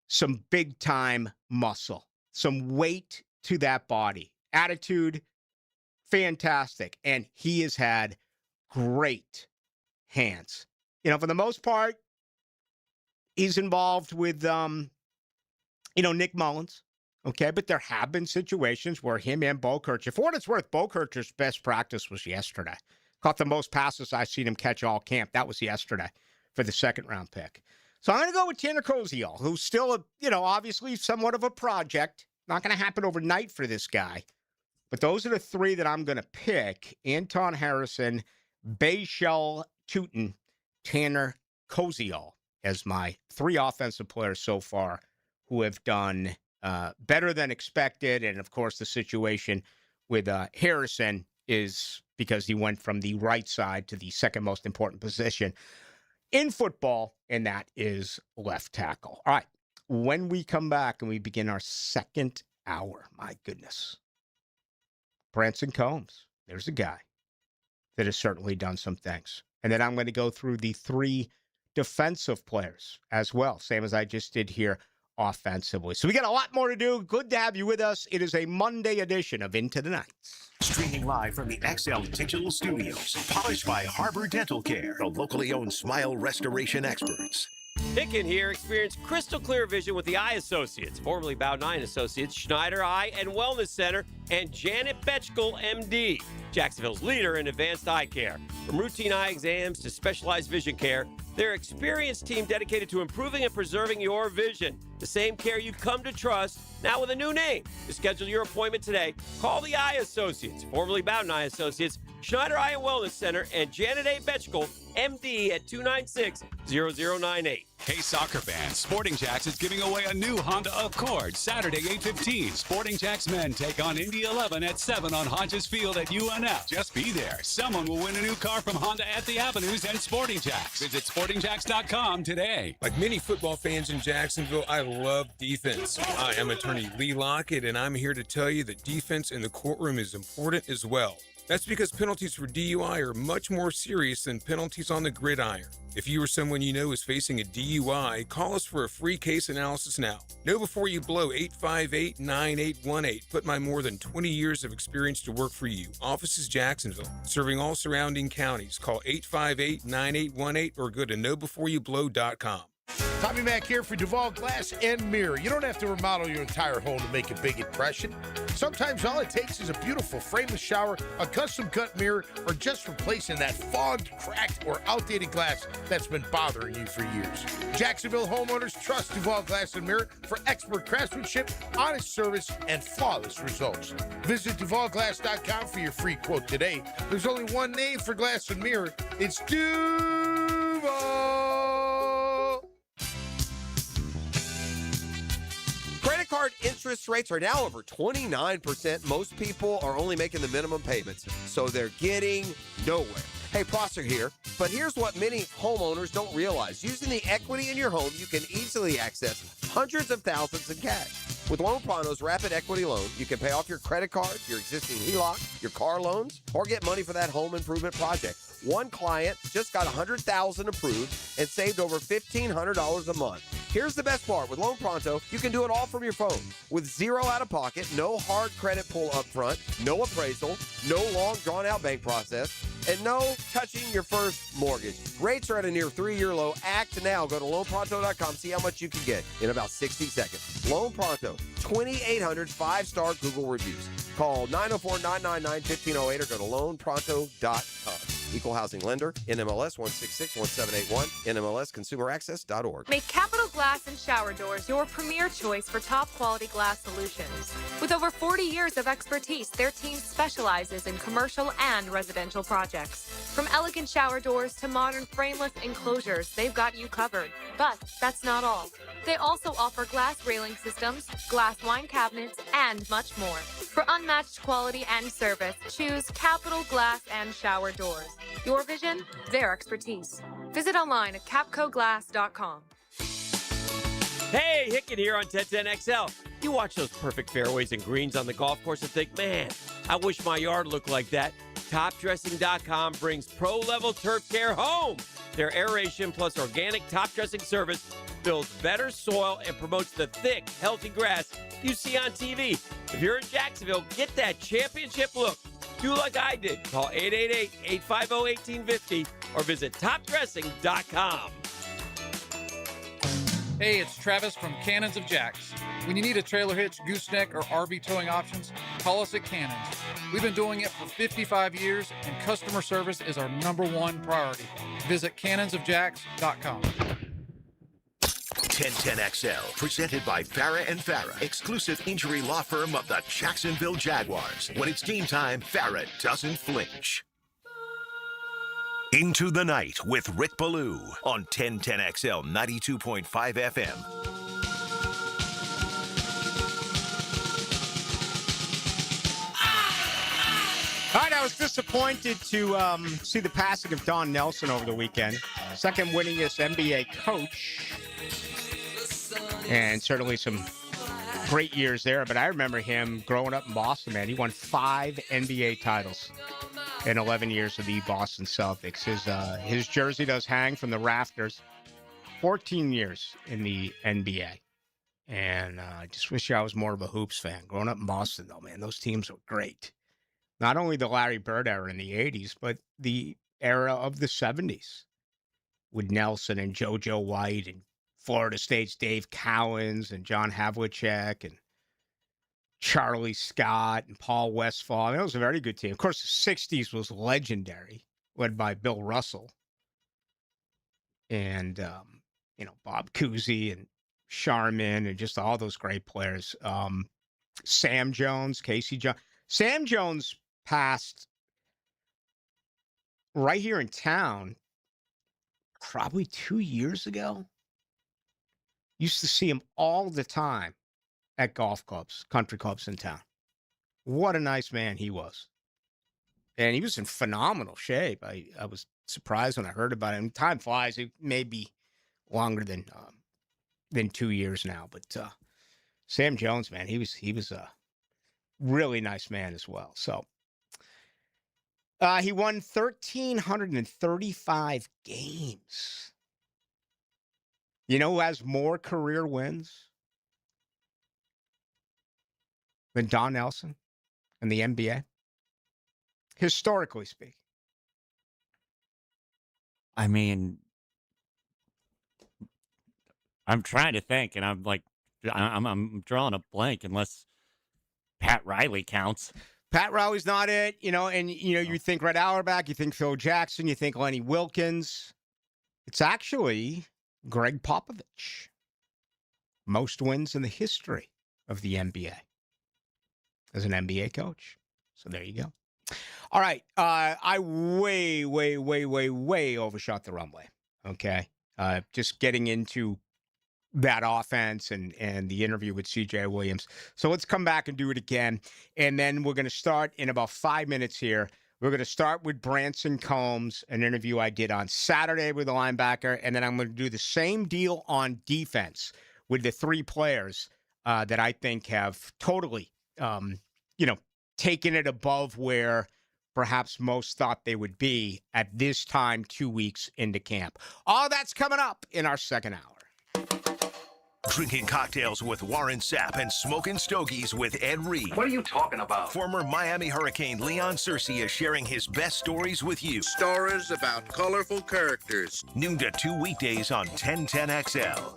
some big-time muscle, some weight to that body. Attitude, fantastic. And he has had great hands. For the most part, he's involved with, Nick Mullins. Okay, but there have been situations where him and Bo Kircher, for what it's worth, Bo Kircher's best practice was yesterday. Caught the most passes I've seen him catch all camp. That was yesterday for the second-round pick. So I'm going to go with Tanner Koziol, who's still, obviously somewhat of a project. Not going to happen overnight for this guy. But those are the 3 that I'm going to pick. Anton Harrison, Bayshell Tootin, Tanner Koziol. as my 3 offensive players so far who have done better than expected. And, of course, the situation with Harrison is because he went from the right side to the second most important position in football, and that is left tackle. All right, when we come back and we begin our second hour, my goodness, Branson Combs, there's a guy that has certainly done some things. And then I'm going to go through the 3 defensive players as well, same as I just did here offensively. So we got a lot more to do. Good to have you with us. It is a Monday edition of Into the Nights. Streaming live from the XL Digital Studios. Polished by Harbor Dental Care, the locally owned smile restoration experts. Hicken here. Experience crystal clear vision with the Eye Associates, formerly Ballou Associates, Schneider Eye and Wellness Center, and Janet Betchkel, MD, Jacksonville's leader in advanced eye care. From routine eye exams to specialized vision care, their experienced team dedicated to improving and preserving your vision. The same care you've come to trust, now with a new name. To schedule your appointment today, call the Eye Associates, formerly Bowden Eye Associates, Schneider Eye and Wellness Center, and Janet A. Betchkel, MD, at 296-0098. Hey, soccer fans, Sporting Jacks is giving away a new Honda Accord Saturday, 8:15. Sporting Jacks men take on Indy 11 at 7 on Hodges Field at UNF. Just be there. Someone will win a new car from Honda at the Avenues and Sporting Jacks. Visit sportingjacks.com today. Like many football fans in Jacksonville, I love defense. I am attorney Lee Lockett, and I'm here to tell you that defense in the courtroom is important as well. That's because penalties for DUI are much more serious than penalties on the gridiron. If you or someone you know is facing a DUI, call us for a free case analysis now. Know before you blow 858-9818. Put my more than 20 years of experience to work for you. Office is Jacksonville, serving all surrounding counties. Call 858-9818 or go to knowbeforeyouBlow.com. Tommy Mack here for Duval Glass and Mirror. You don't have to remodel your entire home to make a big impression. Sometimes all it takes is a beautiful frameless shower, a custom-cut mirror, or just replacing that fogged, cracked, or outdated glass that's been bothering you for years. Jacksonville homeowners trust Duval Glass and Mirror for expert craftsmanship, honest service, and flawless results. Visit DuvalGlass.com for your free quote today. There's only one name for glass and mirror. It's Duval. Credit card interest rates are now over 29%. Most people are only making the minimum payments, so they're getting nowhere. Hey, Prosser here, but here's what many homeowners don't realize. Using the equity in your home, you can easily access hundreds of thousands in cash. With Loan Pronto's Rapid Equity Loan, you can pay off your credit card, your existing HELOC, your car loans, or get money for that home improvement project. One client just got $100,000 approved and saved over $1,500 a month. Here's the best part. With Loan Pronto, you can do it all from your phone. With zero out-of-pocket, no hard credit pull up front, no appraisal, no long, drawn-out bank process, and no touching your first mortgage. Rates are at a near 3-year low. Act now. Go to loanpronto.com. See how much you can get in about 60 seconds. Loan Pronto, 2,800 5-star Google reviews. Call 904-999-1508 or go to loanpronto.com. Equal housing lender, NMLS 1661781, NMLSconsumeraccess.org. Make Capital Glass and Shower Doors your premier choice for top quality glass solutions. With over 40 years of expertise, their team specializes in commercial and residential projects. From elegant shower doors to modern frameless enclosures, they've got you covered. But that's not all. They also offer glass railing systems, glass wine cabinets, and much more. For unmatched quality and service, choose Capital Glass and Shower Doors. Your vision, their expertise. Visit online at capcoglass.com. Hey, Hicken here on 1010XL. You watch those perfect fairways and greens on the golf course and think, man, I wish my yard looked like that. TopDressing.com brings pro-level turf care home. Their aeration plus organic top dressing service builds better soil and promotes the thick, healthy grass you see on TV. If you're in Jacksonville, get that championship look. Do like I did. Call 888-850-1850 or visit topdressing.com. Hey, it's Travis from Cannons of Jacks. When you need a trailer hitch, gooseneck, or RV towing options, call us at Cannons. We've been doing it for 55 years, and customer service is our #1 priority. Visit cannonsofjacks.com. 1010XL, presented by Farah & Farah, exclusive injury law firm of the Jacksonville Jaguars. When it's game time, Farah doesn't flinch. Into the Night with Rick Ballou on 1010XL 92.5 FM. All right, I was disappointed to see the passing of Don Nelson over the weekend. Second winningest NBA coach. And certainly some great years there. But I remember him growing up in Boston, man. He won 5 NBA titles in 11 years of the Boston Celtics. His jersey does hang from the rafters. 14 years in the NBA. And I just wish I was more of a hoops fan. Growing up in Boston, though, man, those teams were great. Not only the Larry Bird era in the 80s, but the era of the 70s with Nelson and JoJo White and Florida State's Dave Cowens and John Havlicek and Charlie Scott and Paul Westphal. I mean, it was a very good team. Of course, the 60s was legendary, led by Bill Russell and, Bob Cousy and Sharman and just all those great players. Sam Jones, Casey Jones. Sam Jones passed right here in town probably 2 years ago. Used to see him all the time at golf clubs, country clubs in town. What a nice man he was. And he was in phenomenal shape. I was surprised when I heard about him. Time flies. It may be longer than 2 years now. But Sam Jones, man, he was a really nice man as well. So he won 1,335 games. You know who has more career wins than Don Nelson in the NBA? Historically speaking. I mean, I'm trying to think, and I'm like, I'm drawing a blank unless Pat Riley counts. Pat Riley's not it, you think Red Auerbach, you think Phil Jackson, you think Lenny Wilkins. It's actually Greg Popovich. Most wins in the history of the NBA as an NBA coach. So there you go. All right. I way overshot the runway. Okay. Just getting into that offense and the interview with CJ Williams. So let's come back and do it again. And then we're going to start in about 5 minutes here. We're going to start with Branson Combs, an interview I did on Saturday with a linebacker. And then I'm going to do the same deal on defense with the 3 players that I think have totally, taken it above where perhaps most thought they would be at this time 2 weeks into camp. All that's coming up in our second hour. Drinking cocktails with Warren Sapp and smoking stogies with Ed Reed. What are you talking about? Former Miami Hurricane Leon Searcy is sharing his best stories with you. Stories about colorful characters. Noon to 2 weekdays on 1010XL.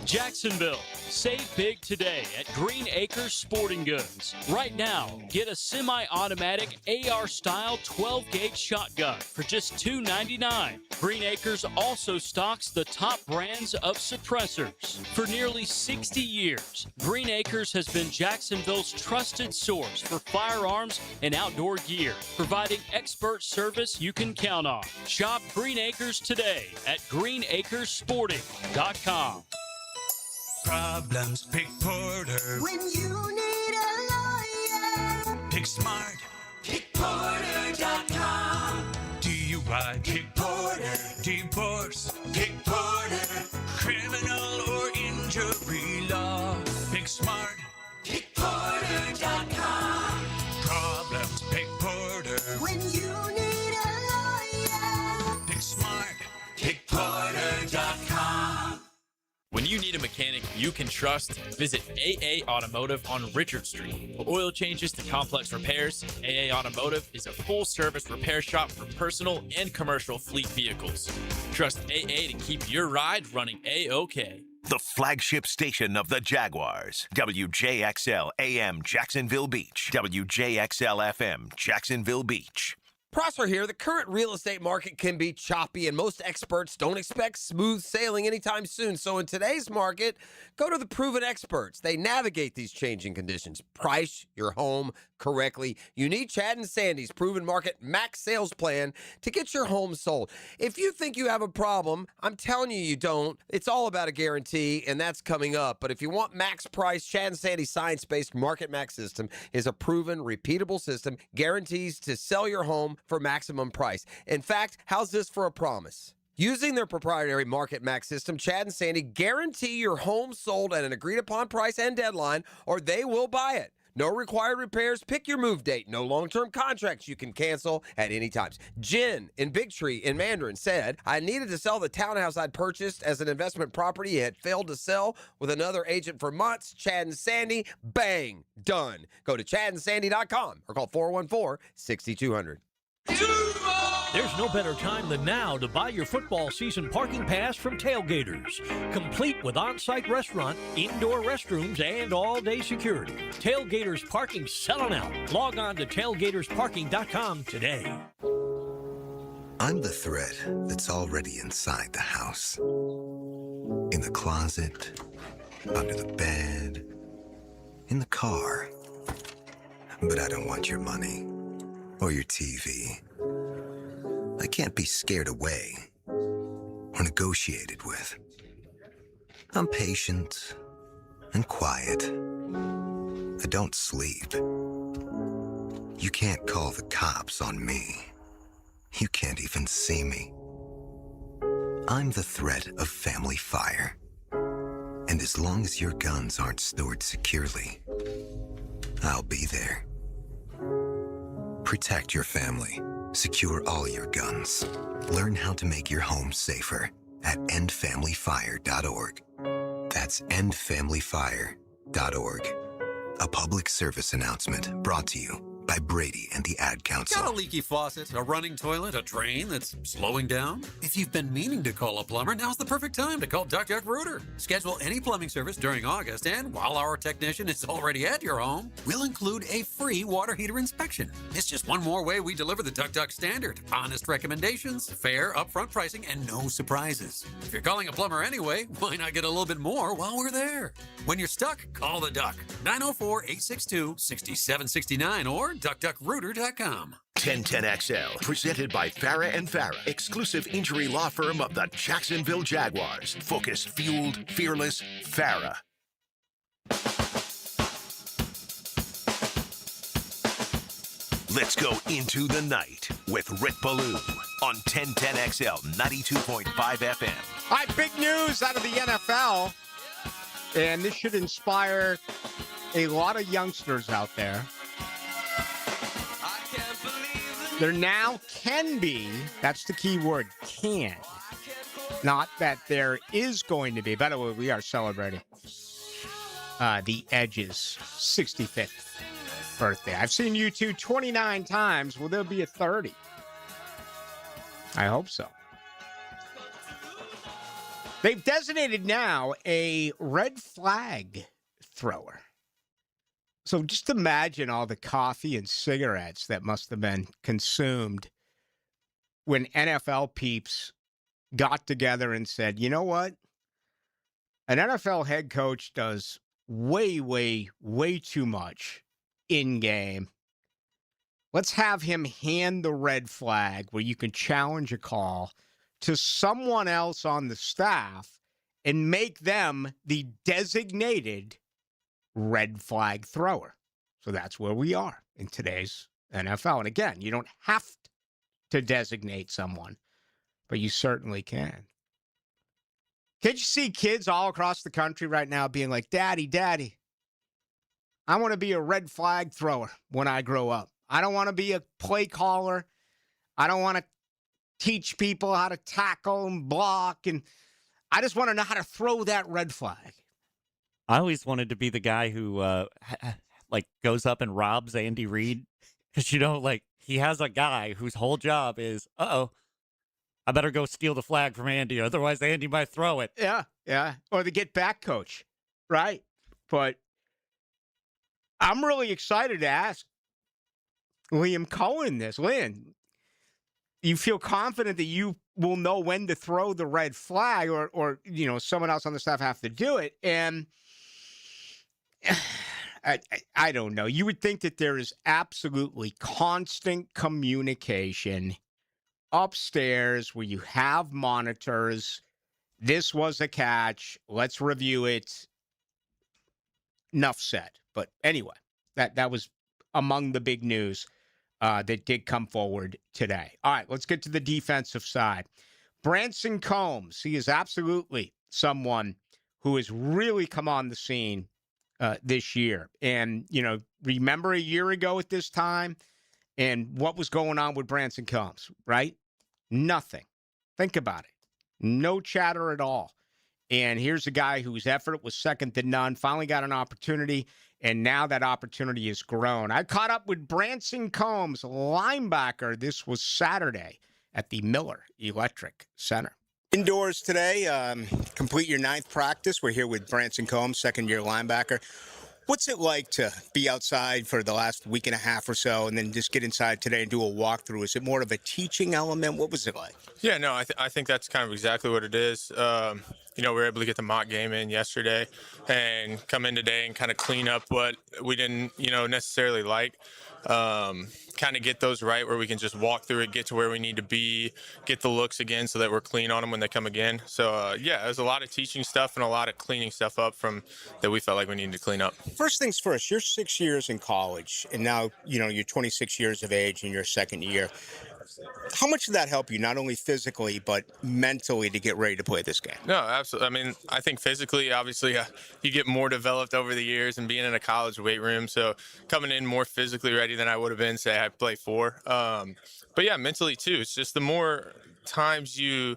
Jacksonville, save big today at Green Acres Sporting Goods. Right now, get a semi-automatic AR-style 12-gauge shotgun for just $299. Green Acres also stocks the top brands of suppressors. For nearly 60 years, Green Acres has been Jacksonville's trusted source for firearms and outdoor gear, providing expert service you can count on. Shop Green Acres today at greenacresporting.com. Problems, pick Porter. When you need a lawyer, Pick smart. pickporter.com. DUI, pick Porter. Divorce, pick Porter. Criminal or injury law, pick smart. pickporter.com. Problems, pick Porter. When you need a lawyer, Pick smart. pickporter.com. When you need a mechanic you can trust, visit AA Automotive on Richard Street. For oil changes to complex repairs, AA Automotive is a full-service repair shop for personal and commercial fleet vehicles. Trust AA to keep your ride running A-OK. The flagship station of the Jaguars. WJXL AM Jacksonville Beach. WJXL FM Jacksonville Beach. Prosser here. The current real estate market can be choppy, and most experts don't expect smooth sailing anytime soon. So in today's market, go to the proven experts. They navigate these changing conditions. Price your home correctly, you need Chad and Sandy's proven market max sales plan to get your home sold. If you think you have a problem, I'm telling you you don't. It's all about a guarantee, and that's coming up. But if you want max price, Chad and Sandy's science-based market max system is a proven, repeatable system, guarantees to sell your home for maximum price. In fact, how's this for a promise? Using their proprietary Market Max system, Chad and Sandy guarantee your home sold at an agreed-upon price and deadline, or they will buy it. No required repairs. Pick your move date. No long-term contracts you can cancel at any time. Jen in Big Tree in Mandarin said, I needed to sell the townhouse I'd purchased as an investment property. It had failed to sell with another agent for months. Chad and Sandy, bang, done. Go to chadandsandy.com or call 414-6200. There's no better time than now to buy your football season parking pass from Tailgaters. Complete with on-site restaurant, indoor restrooms, and all-day security. Tailgaters parking's selling out. Log on to tailgatorsparking.com today. I'm the thread that's already inside the house. In the closet, under the bed, in the car. But I don't want your money or your TV. I can't be scared away or negotiated with. I'm patient and quiet. I don't sleep. You can't call the cops on me. You can't even see me. I'm the threat of family fire. And as long as your guns aren't stored securely, I'll be there. Protect your family. Secure all your guns. Learn how to make your home safer at endfamilyfire.org. That's endfamilyfire.org. A public service announcement brought to you by Brady and the Ad Council. Got a leaky faucet, a running toilet, a drain that's slowing down? If you've been meaning to call a plumber, now's the perfect time to call Duck Duck Rooter. Schedule any plumbing service during August, and while our technician is already at your home, we'll include a free water heater inspection. It's just one more way we deliver the Duck Duck standard. Honest recommendations, fair upfront pricing, and no surprises. If you're calling a plumber anyway, why not get a little bit more while we're there? When you're stuck, call the Duck. 904-862-6769 or duckduckrooter.com. 1010XL, presented by Farah and Farah, exclusive injury law firm of the Jacksonville Jaguars. Focused, fueled, fearless, Farah. Let's go into the night with Rick Ballou on 1010XL 92.5 FM. All right, big news out of the NFL. And this should inspire a lot of youngsters out there. There now can be, that's the key word, can. Not that there is going to be. By the way, we are celebrating the Edge's 65th birthday. I've seen you two 29 times. Will there be a 30? I hope so. They've designated now a red flag thrower. So just imagine all the coffee and cigarettes that must have been consumed when NFL peeps got together and said, you know what? An NFL head coach does way, way, way too much in-game. Let's have him hand the red flag where you can challenge a call to someone else on the staff and make them the designated red flag thrower. So that's where we are in today's NFL. And again, you don't have to designate someone, but you certainly can. Can't you see kids all across the country right now being like, Daddy, Daddy, I want to be a red flag thrower when I grow up. I don't want to be a play caller. I don't want to teach people how to tackle and block. And I just want to know how to throw that red flag. I always wanted to be the guy who, like, goes up and robs Andy Reid. Because, you know, like, he has a guy whose whole job is, I better go steal the flag from Andy. Otherwise, Andy might throw it. Yeah, yeah. Or the get back coach, right? But I'm really excited to ask Liam Cohen this. Lynn, you feel confident that you will know when to throw the red flag or you know, someone else on the staff have to do it. And I don't know. You would think that there is absolutely constant communication upstairs where you have monitors. This was a catch. Let's review it. Enough said. But anyway, that was among the big news that did come forward today. All right, let's get to the defensive side. Branson Combs, he is absolutely someone who has really come on the scene this year. And, remember a year ago at this time and what was going on with Branson Combs, right? Nothing. Think about it. No chatter at all. And here's a guy whose effort was second to none, finally got an opportunity, and now that opportunity has grown. I caught up with Branson Combs, linebacker. This was Saturday at the Miller Electric Center. Indoors today, complete your 9th practice. We're here with Branson Combs, second-year linebacker. What's it like to be outside for the last week and a half or so and then just get inside today and do a walkthrough? Is it more of a teaching element? What was it like? Yeah, no, I think that's kind of exactly what it is. We were able to get the mock game in yesterday and come in today and kind of clean up what we didn't, necessarily like. Kind of get those right where we can just walk through it, get to where we need to be, get the looks again so that we're clean on them when they come again. So, there's a lot of teaching stuff and a lot of cleaning stuff up from that we felt like we needed to clean up. First things first, you're 6 years in college, and now, you're 26 years of age in your second year. How much did that help you, not only physically, but mentally to get ready to play this game? No, absolutely. I mean, I think physically, obviously, you get more developed over the years and being in a college weight room. So coming in more physically ready than I would have been, say, I played 4. But yeah, mentally too. It's just the more times you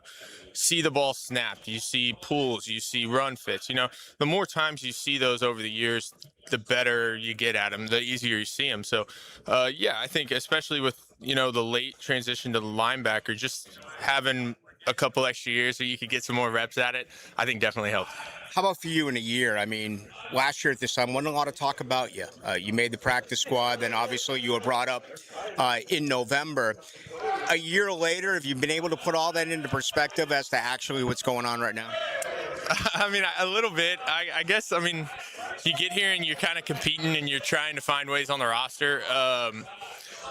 see the ball snapped, you see pulls, you see run fits, the more times you see those over the years, the better you get at them, the easier you see them. So, I think especially with, the late transition to the linebacker, just having a couple extra years so you could get some more reps at it, I think definitely helped. How about for you in a year? I mean, last year at this time, wasn't a lot of talk about you. You made the practice squad, then obviously you were brought up in November. A year later, have you been able to put all that into perspective as to actually what's going on right now? I mean, a little bit. I guess, you get here and you're kind of competing and you're trying to find ways on the roster.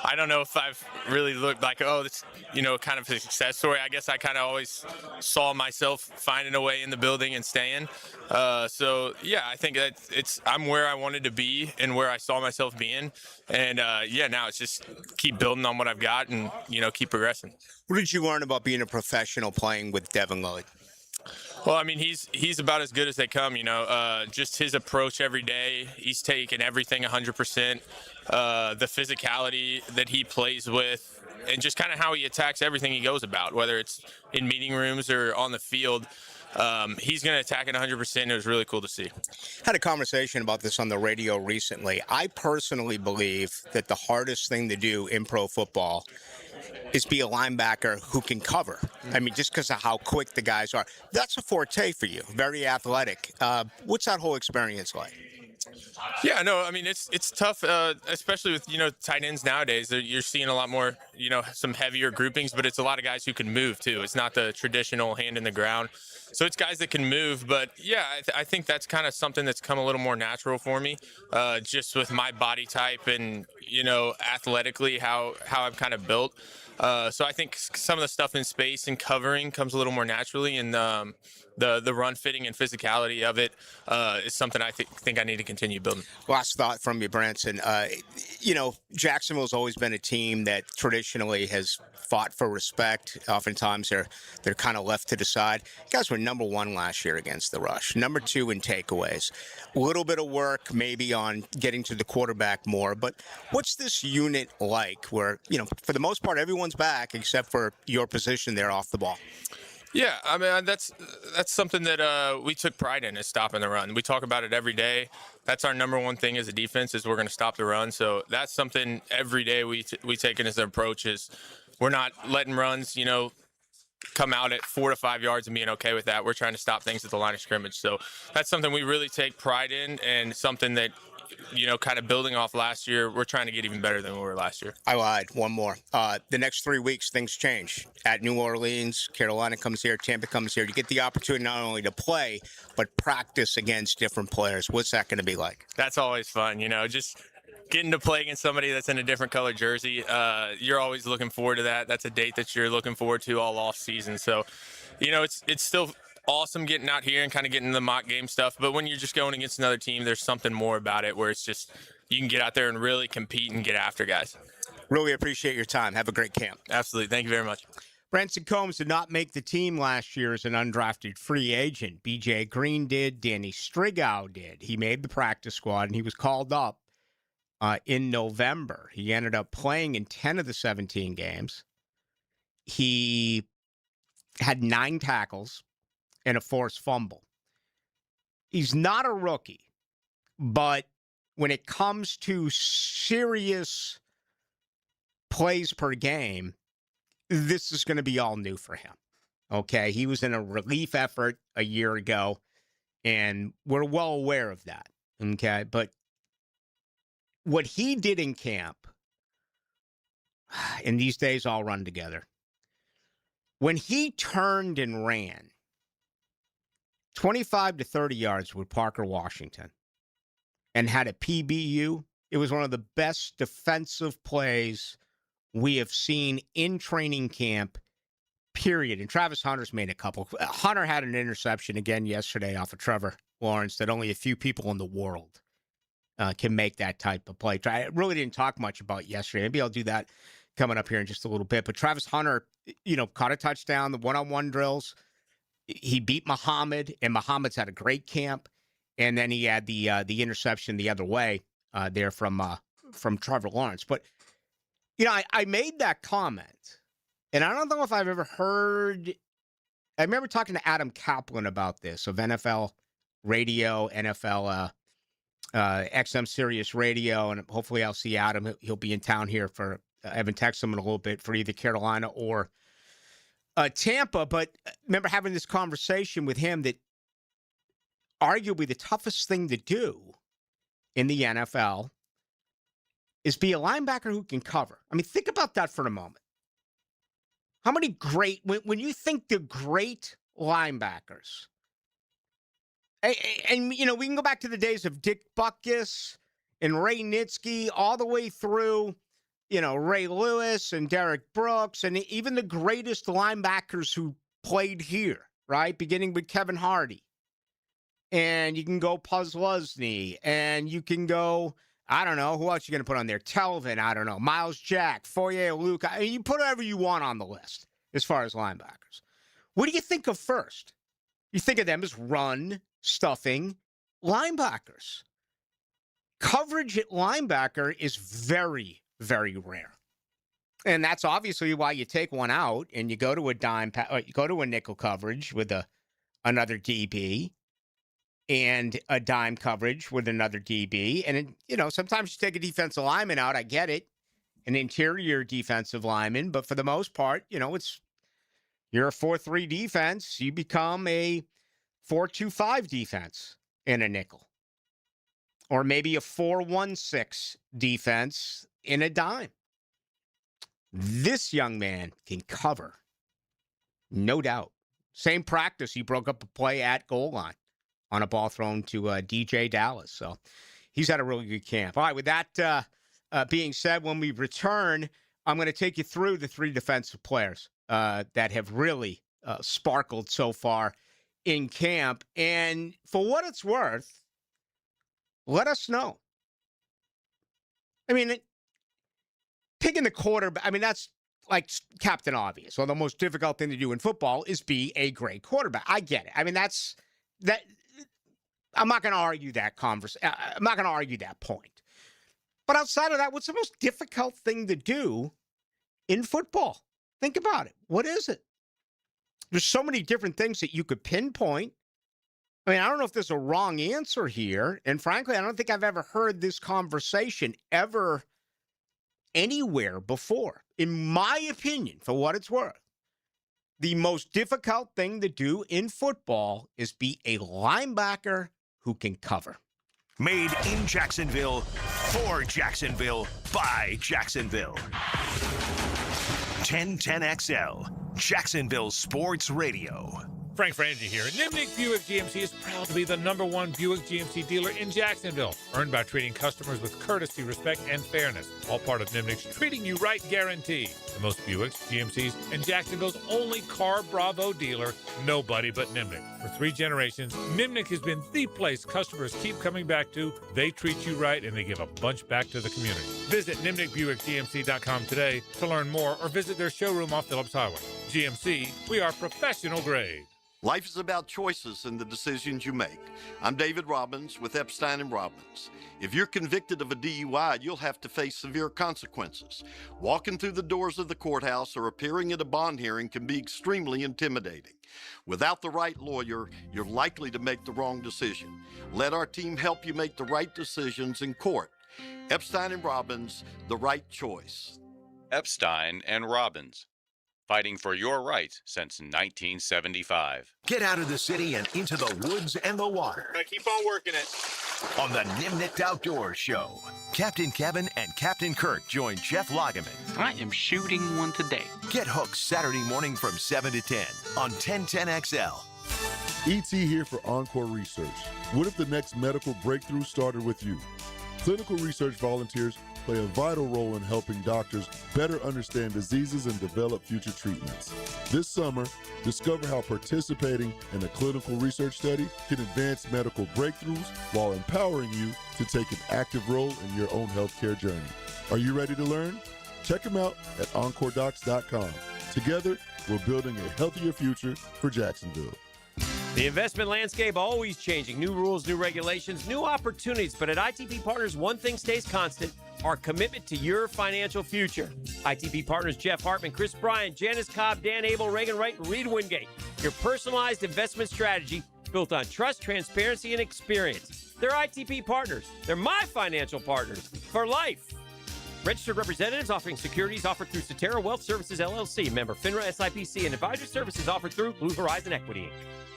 I don't know if I've really looked like, this, kind of a success story. I guess I kind of always saw myself finding a way in the building and staying. I think that I'm where I wanted to be and where I saw myself being. And, now it's just keep building on what I've got and, keep progressing. What did you learn about being a professional playing with Devin Lilly? Well, I mean, he's about as good as they come, just his approach every day. He's taking everything 100%. The physicality that he plays with and just kind of how he attacks everything he goes about, whether it's in meeting rooms or on the field. He's going to attack it 100%. It was really cool to see. Had a conversation about this on the radio recently. I personally believe that the hardest thing to do in pro football is be a linebacker who can cover. I mean, just because of how quick the guys are. That's a forte for you, very athletic. What's that whole experience like? Yeah, no, I mean, it's tough, especially with, tight ends nowadays. You're seeing a lot more, some heavier groupings, but it's a lot of guys who can move too. It's not the traditional hand in the ground. So it's guys that can move. But yeah, I think that's kind of something that's come a little more natural for me, just with my body type and, athletically how I'm kind of built. So I think some of the stuff in space and covering comes a little more naturally, and the run fitting and physicality of it is something I think I need to continue building. Last thought from you, Branson. Jacksonville's always been a team that traditionally has fought for respect. Oftentimes they're kind of left to the side. You guys were number 1 last year against the rush, number 2 in takeaways. A little bit of work maybe on getting to the quarterback more, but what's this unit like where, for the most part, everyone's back except for your position there off the ball? Yeah, I mean, that's something that we took pride in, is stopping the run. We talk about it every day. That's our number 1 thing as a defense, is we're going to stop the run. So that's something every day we take in as an approach, is we're not letting runs, come out at 4 to 5 yards and being okay with that. We're trying to stop things at the line of scrimmage. So that's something we really take pride in, and something that kind of building off last year, we're trying to get even better than we were last year. I lied. One more. The next 3 weeks, things change. At New Orleans, Carolina comes here, Tampa comes here. You get the opportunity not only to play, but practice against different players. What's that going to be like? That's always fun, just getting to play against somebody that's in a different color jersey. You're always looking forward to that. That's a date that you're looking forward to all off season. So, it's still awesome getting out here and kind of getting the mock game stuff. But when you're just going against another team, there's something more about it where it's just you can get out there and really compete and get after guys. Really appreciate your time. Have a great camp. Absolutely. Thank you very much. Branson Combs did not make the team last year as an undrafted free agent. B.J. Green did. Danny Strigow did. He made the practice squad, and he was called up in November. He ended up playing in 10 of the 17 games. He had 9 tackles and a forced fumble. He's not a rookie, but when it comes to serious plays per game, this is going to be all new for him. Okay, he was in a relief effort a year ago, and we're well aware of that. Okay, but what he did in camp, and these days all run together, when he turned and ran 25 to 30 yards with Parker Washington and had a PBU, it was one of the best defensive plays we have seen in training camp, period. And Travis Hunter's made a couple. Hunter had an interception again yesterday off of Trevor Lawrence that only a few people in the world can make that type of play. I really didn't talk much about yesterday. Maybe I'll do that coming up here in just a little bit. But Travis Hunter, caught a touchdown, the one-on-one drills. He beat Muhammad, and Muhammad's had a great camp. And then he had the interception the other way there from Trevor Lawrence. But I made that comment, and I don't know if I've ever heard. I remember talking to Adam Kaplan about this of NFL Radio, NFL XM Sirius Radio, and hopefully I'll see Adam. He'll be in town here for. I haven't texted him in a little bit for either Carolina or Tampa. But I remember having this conversation with him that arguably the toughest thing to do in the NFL is be a linebacker who can cover. I mean, think about that for a moment. How many great, when you think the great linebackers, and we can go back to the days of Dick Butkus and Ray Nitsky all the way through, Ray Lewis and Derek Brooks, and even the greatest linebackers who played here, right? Beginning with Kevin Hardy. And you can go Puzzlesny, and you can go, I don't know, who else you going to put on there? Telvin, I don't know, Miles Jack, Foye Luke. I mean, you put whatever you want on the list as far as linebackers. What do you think of first? You think of them as run, stuffing linebackers. Coverage at linebacker is very, very rare. And that's obviously why you take one out and you go to you go to a nickel coverage with another DB. And a dime coverage with another DB. And, sometimes you take a defensive lineman out. I get it. An interior defensive lineman. But for the most part, you're a 4-3 defense. You become a 4-2-5 defense in a nickel. Or maybe a 4-1-6 defense in a dime. This young man can cover. No doubt. Same practice. He broke up a play at goal line on a ball thrown to DJ Dallas. So he's had a really good camp. All right, with that being said, when we return, I'm going to take you through the 3 defensive players that have really sparkled so far in camp. And for what it's worth, let us know. I mean, picking the quarterback, that's like Captain Obvious. Well, the most difficult thing to do in football is be a great quarterback. I get it. That's that. I'm not going to argue that I'm not going to argue that point. But outside of that, what's the most difficult thing to do in football? Think about it. What is it? There's so many different things that you could pinpoint. I don't know if there's a wrong answer here. And frankly, I don't think I've ever heard this conversation ever anywhere before. In my opinion, for what it's worth, the most difficult thing to do in football is be a linebacker who can cover. Made in Jacksonville, for Jacksonville, by Jacksonville. 1010XL, Jacksonville Sports Radio. Frank Frangie here. Nimnick Buick GMC is proud to be the #1 Buick GMC dealer in Jacksonville. Earned by treating customers with courtesy, respect, and fairness. All part of Nimnick's Treating You Right guarantee. The most Buicks, GMCs, and Jacksonville's only Car Bravo dealer. Nobody but Nimnick. For 3 generations, Nimnick has been the place customers keep coming back to. They treat you right, and they give a bunch back to the community. Visit NimnickBuickGMC.com today to learn more, or visit their showroom off Phillips Highway. GMC, we are professional grade. Life is about choices and the decisions you make. I'm David Robbins with Epstein & Robbins. If you're convicted of a DUI, you'll have to face severe consequences. Walking through the doors of the courthouse or appearing at a bond hearing can be extremely intimidating. Without the right lawyer, you're likely to make the wrong decision. Let our team help you make the right decisions in court. Epstein & Robbins, the right choice. Epstein & Robbins, fighting for your rights since 1975. Get out of the city and into the woods and the water. I keep on working it. On the Nimnick Outdoors Show, Captain Kevin and Captain Kirk join Jeff Lageman. I am shooting one today. Get hooked Saturday morning from 7 to 10 on 1010XL. E.T. here for Encore Research. What if the next medical breakthrough started with you? Clinical research volunteers play a vital role in helping doctors better understand diseases and develop future treatments. This summer, discover how participating in a clinical research study can advance medical breakthroughs while empowering you to take an active role in your own healthcare journey. Are you ready to learn? Check them out at EncoreDocs.com. Together, we're building a healthier future for Jacksonville. The investment landscape always changing. New rules, new regulations, new opportunities. But at ITP Partners, one thing stays constant: our commitment to your financial future. ITP Partners Jeff Hartman, Chris Bryant, Janice Cobb, Dan Abel, Reagan Wright, and Reed Wingate. Your personalized investment strategy built on trust, transparency, and experience. They're ITP Partners. They're my financial partners for life. Registered representatives offering securities offered through Cetera Wealth Services, LLC, member FINRA SIPC, and advisory services offered through Blue Horizon Equity, Inc.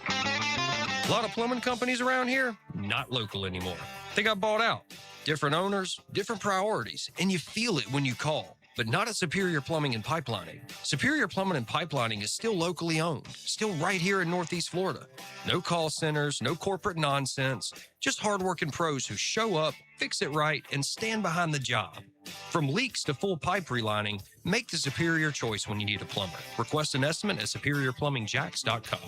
A lot of plumbing companies around here, not local anymore. They got bought out. Different owners, different priorities, and you feel it when you call. But not at Superior Plumbing and Pipelining. Superior Plumbing and Pipelining is still locally owned, still right here in Northeast Florida. No call centers, no corporate nonsense, just hardworking pros who show up, fix it right, and stand behind the job. From leaks to full pipe relining, make the superior choice when you need a plumber. Request an estimate at superiorplumbingjacks.com.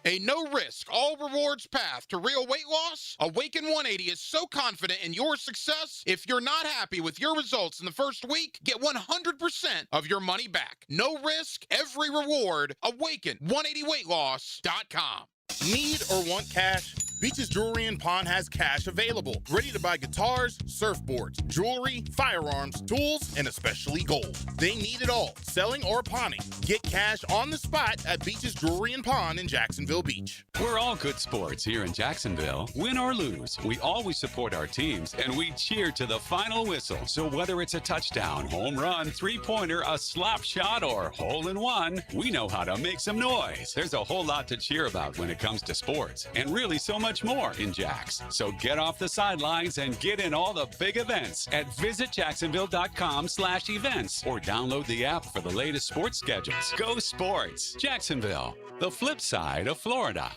A no-risk, all-rewards path to real weight loss? Awaken 180 is so confident in your success, if you're not happy with your results in the first week, get 100% of your money back. No risk, every reward. Awaken180weightloss.com. Need or want cash? Beaches Jewelry and Pawn has cash available. Ready to buy guitars, surfboards, jewelry, firearms, tools, and especially gold. They need it all, selling or pawning. Get cash on the spot at Beaches Jewelry and Pawn in Jacksonville Beach. We're all good sports here in Jacksonville. Win or lose, we always support our teams, and we cheer to the final whistle. So whether it's a touchdown, home run, three-pointer, a slap shot, or hole-in-one, we know how to make some noise. There's a whole lot to cheer about when it comes to sports, and really so much more in Jax. So get off the sidelines and get in all the big events at visitjacksonville.com/events or download the app for the latest sports schedules. Go sports! Jacksonville, the flip side of Florida.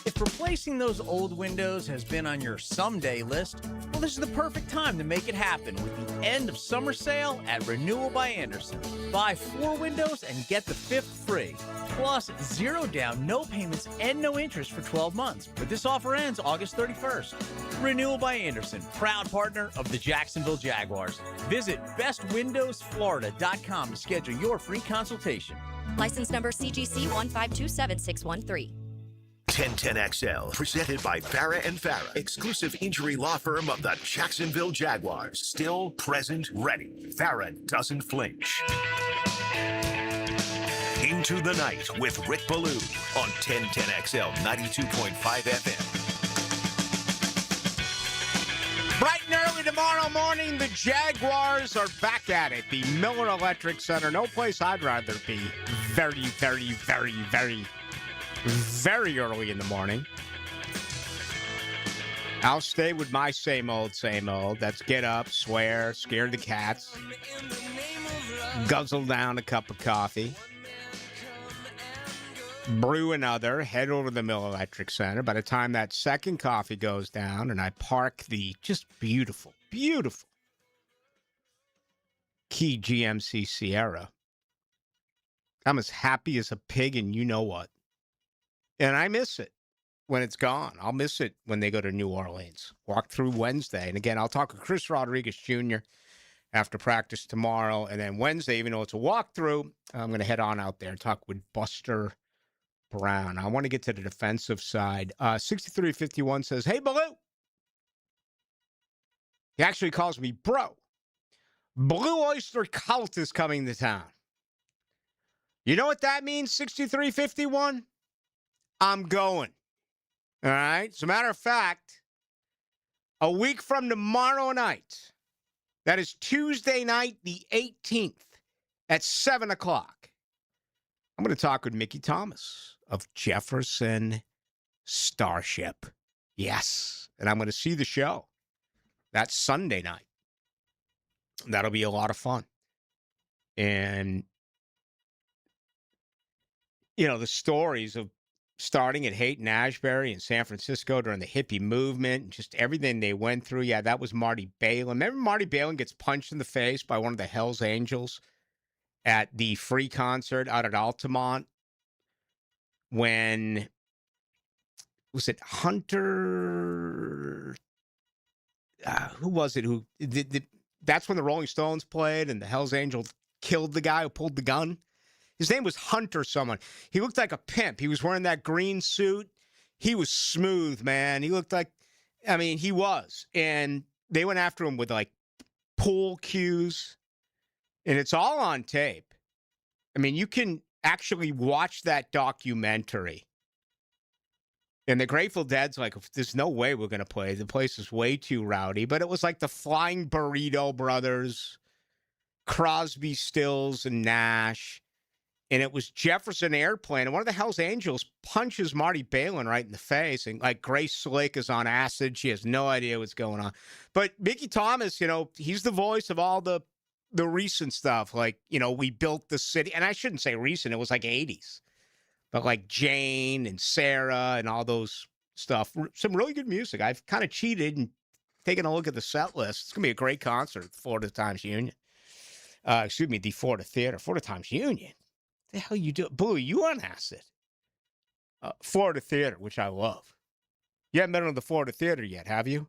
If replacing those old windows has been on your someday list, well, this is the perfect time to make it happen with the end of summer sale at Renewal by Anderson. Buy 4 windows and get the 5th free. Plus, 0 down, no payments, and no interest for 12 months. But this offer ends August 31st. Renewal by Anderson, proud partner of the Jacksonville Jaguars. Visit bestwindowsflorida.com to schedule your free consultation. License number CGC 1527613. 1010XL, presented by Farah and Farah, exclusive injury law firm of the Jacksonville Jaguars. Still, present, ready. Farah doesn't flinch. Into the Night with Rick Ballou on 1010XL 92.5 FM. Bright and early tomorrow morning, the Jaguars are back at it. The Miller Electric Center, no place I'd rather be. Very, very, very, very, very early in the morning. I'll stay with my same old, same old. That's get up, swear, scare the cats, guzzle down a cup of coffee, brew another, head over to the Mill Electric Center. By the time that second coffee goes down and I park the just beautiful, beautiful Key GMC Sierra, I'm as happy as a pig and you know what. And I miss it when it's gone. I'll miss it when they go to New Orleans. Walk through Wednesday. And again, I'll talk with Chris Rodriguez Jr. after practice tomorrow. And then Wednesday, even though it's a walkthrough, I'm going to head on out there and talk with Buster Brown. I want to get to the defensive side. 6351 says, hey, Ballou. He actually calls me bro. Blue Oyster Cult is coming to town. You know what that means, 6351? I'm going. All right? As a matter of fact, a week from tomorrow night, that is Tuesday night, the 18th, at 7 o'clock, I'm going to talk with Mickey Thomas of Jefferson Starship. Yes. And I'm going to see the show. That's Sunday night. That'll be a lot of fun. And, you know, the stories of starting at Haight-Ashbury in San Francisco during the hippie movement, and just everything they went through. Yeah, that was Marty Balin. Remember Marty Balin gets punched in the face by one of the Hells Angels at the free concert out at Altamont when, was it Hunter? Who was it? That's when the Rolling Stones played and the Hells Angels killed the guy who pulled the gun. His name was Hunter someone. He looked like a pimp. He was wearing that green suit. He was smooth, man. He looked like, I mean, he was. And they went after him with like pool cues. And it's all on tape. I mean, you can actually watch that documentary. And the Grateful Dead's like, there's no way we're going to play. The place is way too rowdy. But it was like the Flying Burrito Brothers, Crosby, Stills, and Nash. And it was Jefferson Airplane. And one of the Hells Angels punches Marty Balin right in the face. And like Grace Slick is on acid. She has no idea what's going on. But Mickey Thomas, you know, he's the voice of all the recent stuff. Like, you know, we built the city. And I shouldn't say recent. It was like 80s. But like Jane and Sarah and all those stuff. Some really good music. I've kind of cheated and taken a look at the set list. It's going to be a great concert at the Florida Times Union. The Florida Theater. Florida Times Union. The hell you do? Boo, you on acid. Florida Theater, which I love. You haven't been to the Florida Theater yet, have you?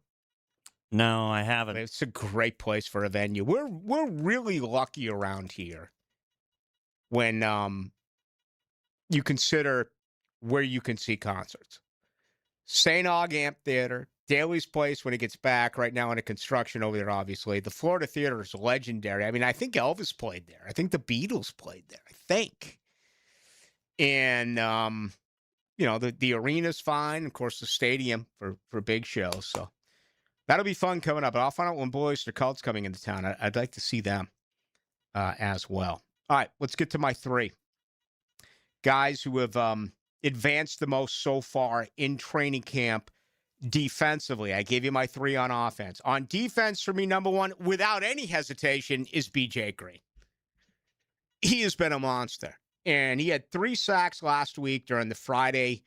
No, I haven't. It's a great place for a venue. We're really lucky around here when you consider where you can see concerts. St. Aug Amphitheater, Daly's Place when it gets back right now under construction over there, obviously. The Florida Theater is legendary. I mean, I think Elvis played there. I think the Beatles played there. I think. And, you know, the arena's fine. Of course, the stadium for big shows. So that'll be fun coming up. But I'll find out when Blue Oyster Cult's coming into town. I'd like to see them as well. All right, let's get to my three. Guys who have advanced the most so far in training camp defensively. I gave you my three on offense. On defense, for me, number one, without any hesitation, is B.J. Green. He has been a monster. And he had 3 sacks last week during the Friday,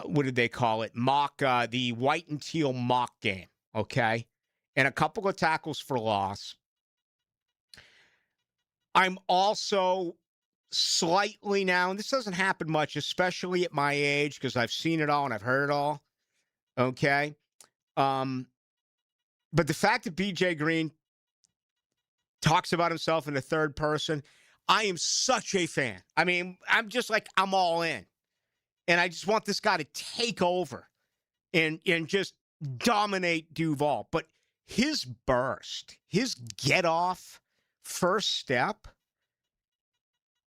what did they call it? The white and teal mock game, okay? And a couple of tackles for loss. I'm also slightly now, and this doesn't happen much, especially at my age, because I've seen it all and I've heard it all, okay? But the fact that B.J. Green talks about himself in the third person, I am such a fan. I mean, I'm just like, I'm all in. And I just want this guy to take over and just dominate Duval. But his burst, his get-off first step,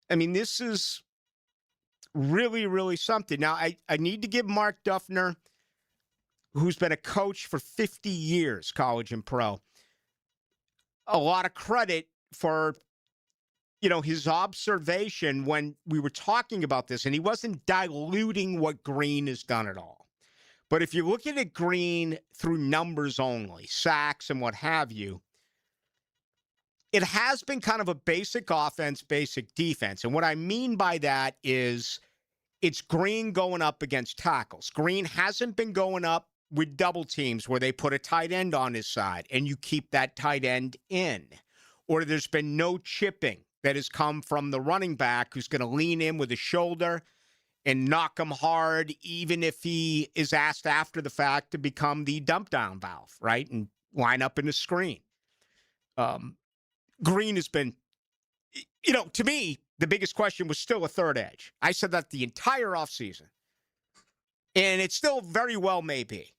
I mean, this is really, really something. Now, I need to give Mark Duffner, who's been a coach for 50 years, college and pro, a lot of credit for, you know, his observation when we were talking about this, and he wasn't diluting what Green has done at all. But if you're looking at Green through numbers only, sacks and what have you, it has been kind of a basic offense, basic defense. And what I mean by that is it's Green going up against tackles. Green hasn't been going up with double teams where they put a tight end on his side and you keep that tight end in. Or there's been no chipping that has come from the running back who's going to lean in with his shoulder and knock him hard, even if he is asked after the fact to become the dump down valve, right? And line up in the screen. Green has been, to me, the biggest question was still a third edge. I said that the entire offseason. And it still very well may be.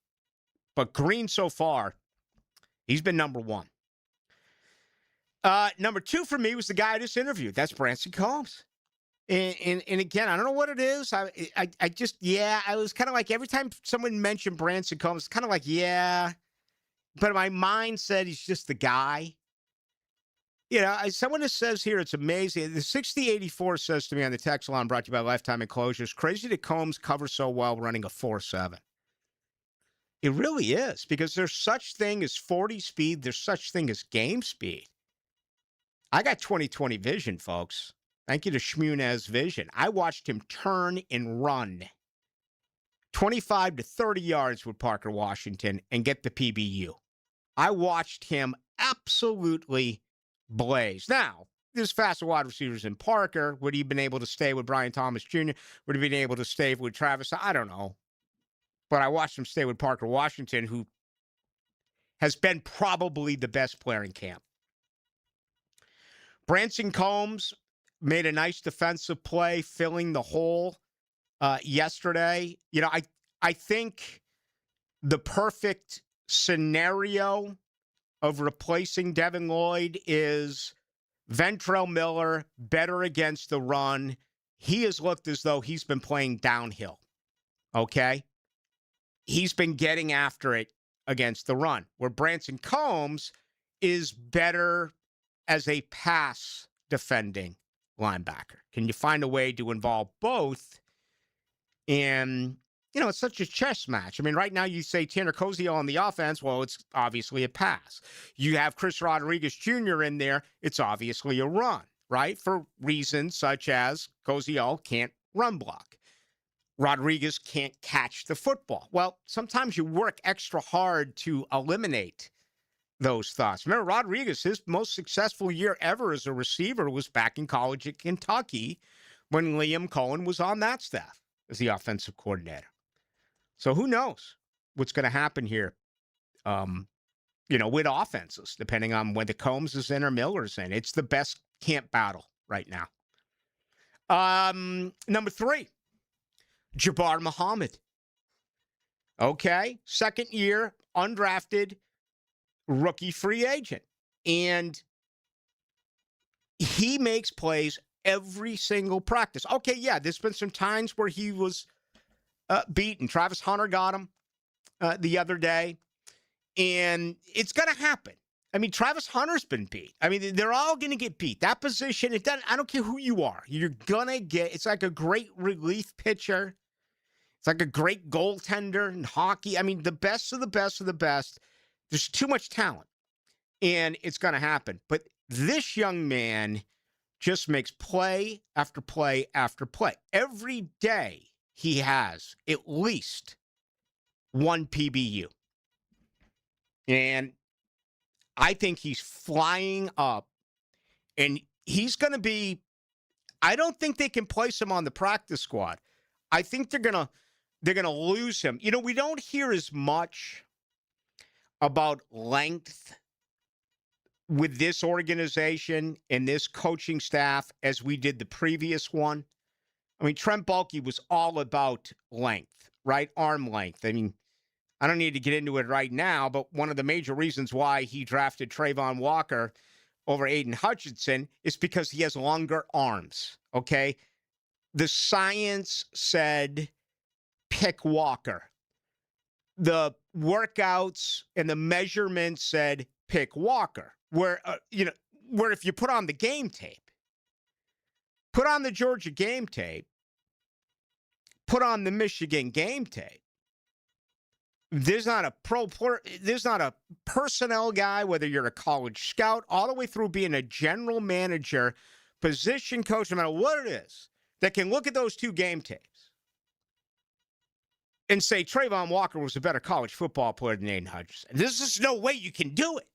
But Green so far, he's been number one. Number two for me was the guy I just interviewed. That's Branson Combs. And again, I don't know what it is. I was kind of like, every time someone mentioned Branson Combs, it's kind of like, yeah. But my mind said he's just the guy. Someone that says here, it's amazing. The 6084 says to me on the text line brought to you by Lifetime Enclosures, crazy that Combs covers so well running a 4.7. It really is, because there's such thing as 40 speed. There's such thing as game speed. I got 20/20 vision, folks. Thank you to Shmunez Vision. I watched him turn and run 25 to 30 yards with Parker Washington and get the PBU. I watched him absolutely blaze. Now, there's faster wide receivers than Parker. Would he have been able to stay with Brian Thomas Jr.? Would he have been able to stay with Travis? I don't know. But I watched him stay with Parker Washington, who has been probably the best player in camp. Branson Combs made a nice defensive play, filling the hole yesterday. I think the perfect scenario of replacing Devin Lloyd is Ventrell Miller better against the run. He has looked as though he's been playing downhill, okay? He's been getting after it against the run, where Branson Combs is better as a pass defending linebacker. Can you find a way to involve both? And it's such a chess match. I mean, right now you say Tanner Koziel on the offense. Well, it's obviously a pass. You have Chris Rodriguez Jr. in there. It's obviously a run, right? For reasons such as Koziel can't run block. Rodriguez can't catch the football. Well, sometimes you work extra hard to eliminate those thoughts. Remember, Rodriguez, his most successful year ever as a receiver was back in college at Kentucky when Liam Cohen was on that staff as the offensive coordinator. So who knows what's going to happen here, with offenses, depending on whether Combs is in or Miller's in. It's the best camp battle right now. Number 3, Jabbar Muhammad. Okay, second year, undrafted, rookie free agent. And he makes plays every single practice. Okay, yeah, there's been some times where he was beaten. Travis Hunter got him the other day. And it's going to happen. I mean, Travis Hunter's been beat. I mean, they're all going to get beat. That position, I don't care who you are. You're going to get, it's like a great relief pitcher. It's like a great goaltender in hockey. I mean, the best of the best of the best. There's too much talent. And it's going to happen. But this young man just makes play after play after play. Every day he has at least one PBU. And I think he's flying up. And he's going to be, I don't think they can place him on the practice squad. I think they're going to lose him. You know, we don't hear as much about length with this organization and this coaching staff as we did the previous one. I mean, Trent Baalke was all about length, right? Arm length. I mean, I don't need to get into it right now, but one of the major reasons why he drafted Trayvon Walker over Aiden Hutchinson is because he has longer arms, okay? The science said pick Walker. The workouts and the measurements said pick Walker. Where if you put on the game tape, put on the Georgia game tape, put on the Michigan game tape, There's not a personnel guy, whether you're a college scout, all the way through being a general manager, position coach, no matter what it is, that can look at those two game tapes and say Trayvon Walker was a better college football player than Aiden Hutchinson. There's just no way you can do it.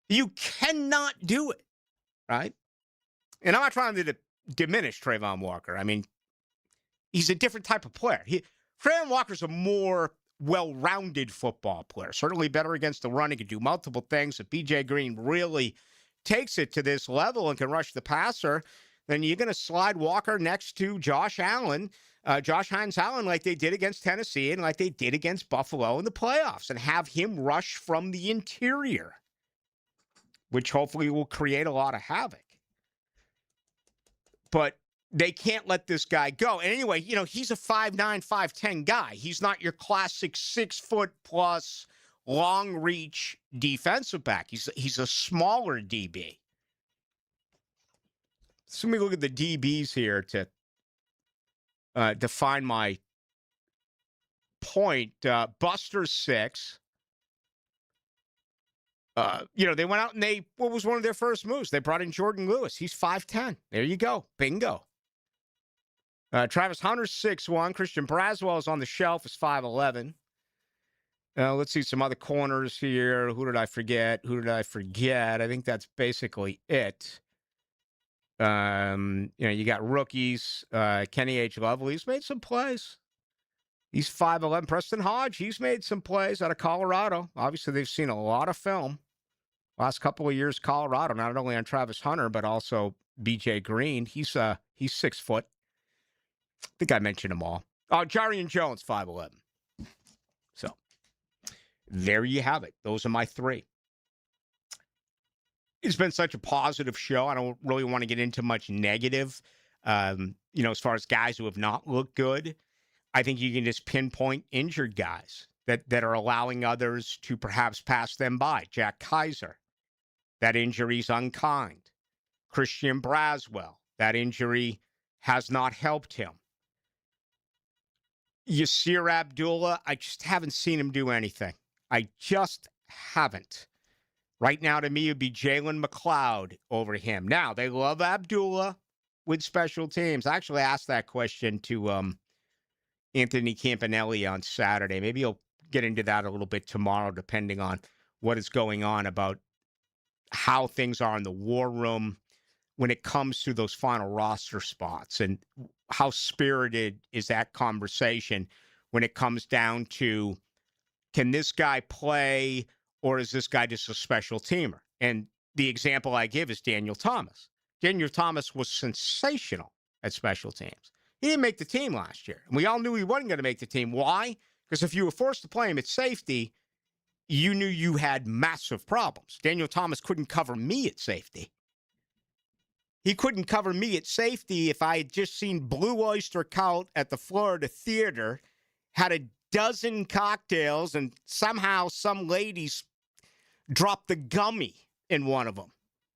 You cannot do it, right? And I'm not trying to diminish Trayvon Walker. I mean, he's a different type of player. Trayvon Walker's a more well-rounded football player. Certainly better against the run. He can do multiple things. If B.J. Green really takes it to this level and can rush the passer, then you're going to slide Walker next to Josh Allen, Josh Hines Allen, like they did against Tennessee and like they did against Buffalo in the playoffs, and have him rush from the interior, which hopefully will create a lot of havoc. But they can't let this guy go. And anyway, he's a 5'9", 5'10" guy. He's not your classic 6-foot-plus, long-reach defensive back. He's a smaller DB. So let me look at the DBs here to define my point. Buster's 6. They went out and what was one of their first moves? They brought in Jordan Lewis. He's 5'10". There you go. Bingo. Travis Hunter's 6'1". Christian Braswell is on the shelf, is 5'11". Let's see some other corners here. Who did I forget? I think that's basically it. You got rookies. Kenny H. Lovely's made some plays. He's 5'11". Preston Hodge, he's made some plays out of Colorado. Obviously, they've seen a lot of film. Last couple of years, Colorado, not only on Travis Hunter, but also B.J. Green. He's 6 foot. I think I mentioned them all. Oh, Jarian Jones, 5'11". So, there you have it. Those are my 3. It's been such a positive show. I don't really want to get into much negative, as far as guys who have not looked good. I think you can just pinpoint injured guys that are allowing others to perhaps pass them by. Jack Kaiser, that injury's unkind. Christian Braswell, that injury has not helped him. Yasir Abdullah, I just haven't seen him do anything. I just haven't. Right now, to me, it would be Jalen McLeod over him. Now, they love Abdullah with special teams. I actually asked that question to Anthony Campanelli on Saturday. Maybe he'll get into that a little bit tomorrow, depending on what is going on about how things are in the war room when it comes to those final roster spots, and how spirited is that conversation when it comes down to, can this guy play, or is this guy just a special teamer? And the example I give is Daniel Thomas. Daniel Thomas was sensational at special teams. He didn't make the team last year. And we all knew he wasn't going to make the team. Why? Because if you were forced to play him at safety, you knew you had massive problems. Daniel Thomas couldn't cover me at safety. He couldn't cover me at safety if I had just seen Blue Oyster Cult at the Florida Theater, had a dozen cocktails, and somehow some ladies dropped the gummy in one of them.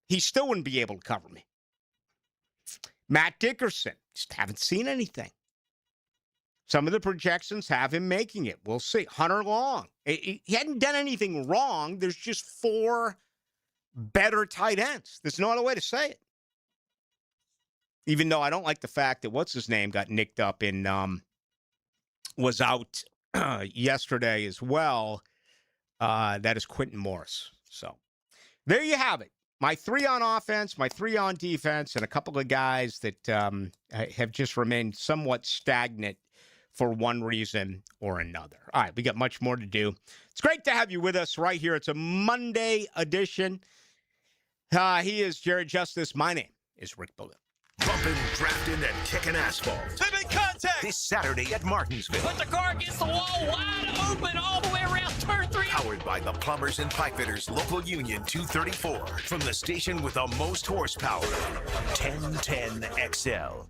He still wouldn't be able to cover me. Matt Dickerson, just haven't seen anything. Some of the projections have him making it. We'll see. Hunter Long, he hadn't done anything wrong. There's just 4 better tight ends. There's no other way to say it. Even though I don't like the fact that what's-his-name got nicked up in, was out yesterday as well. That is Quentin Morris. So there you have it. My 3 on offense, my 3 on defense, and a couple of guys that have just remained somewhat stagnant for one reason or another. All right, we got much more to do. It's great to have you with us right here. It's a Monday edition. He is Jared Justice. My name is Rick Ballou. Bumping, drafting, and kicking asphalt. Pivot contact! This Saturday at Martinsville. Put the car against the wall, wide open, all the way around turn 3. Powered by the Plumbers and Pipefitters Local Union 234. From the station with the most horsepower, 1010 XL.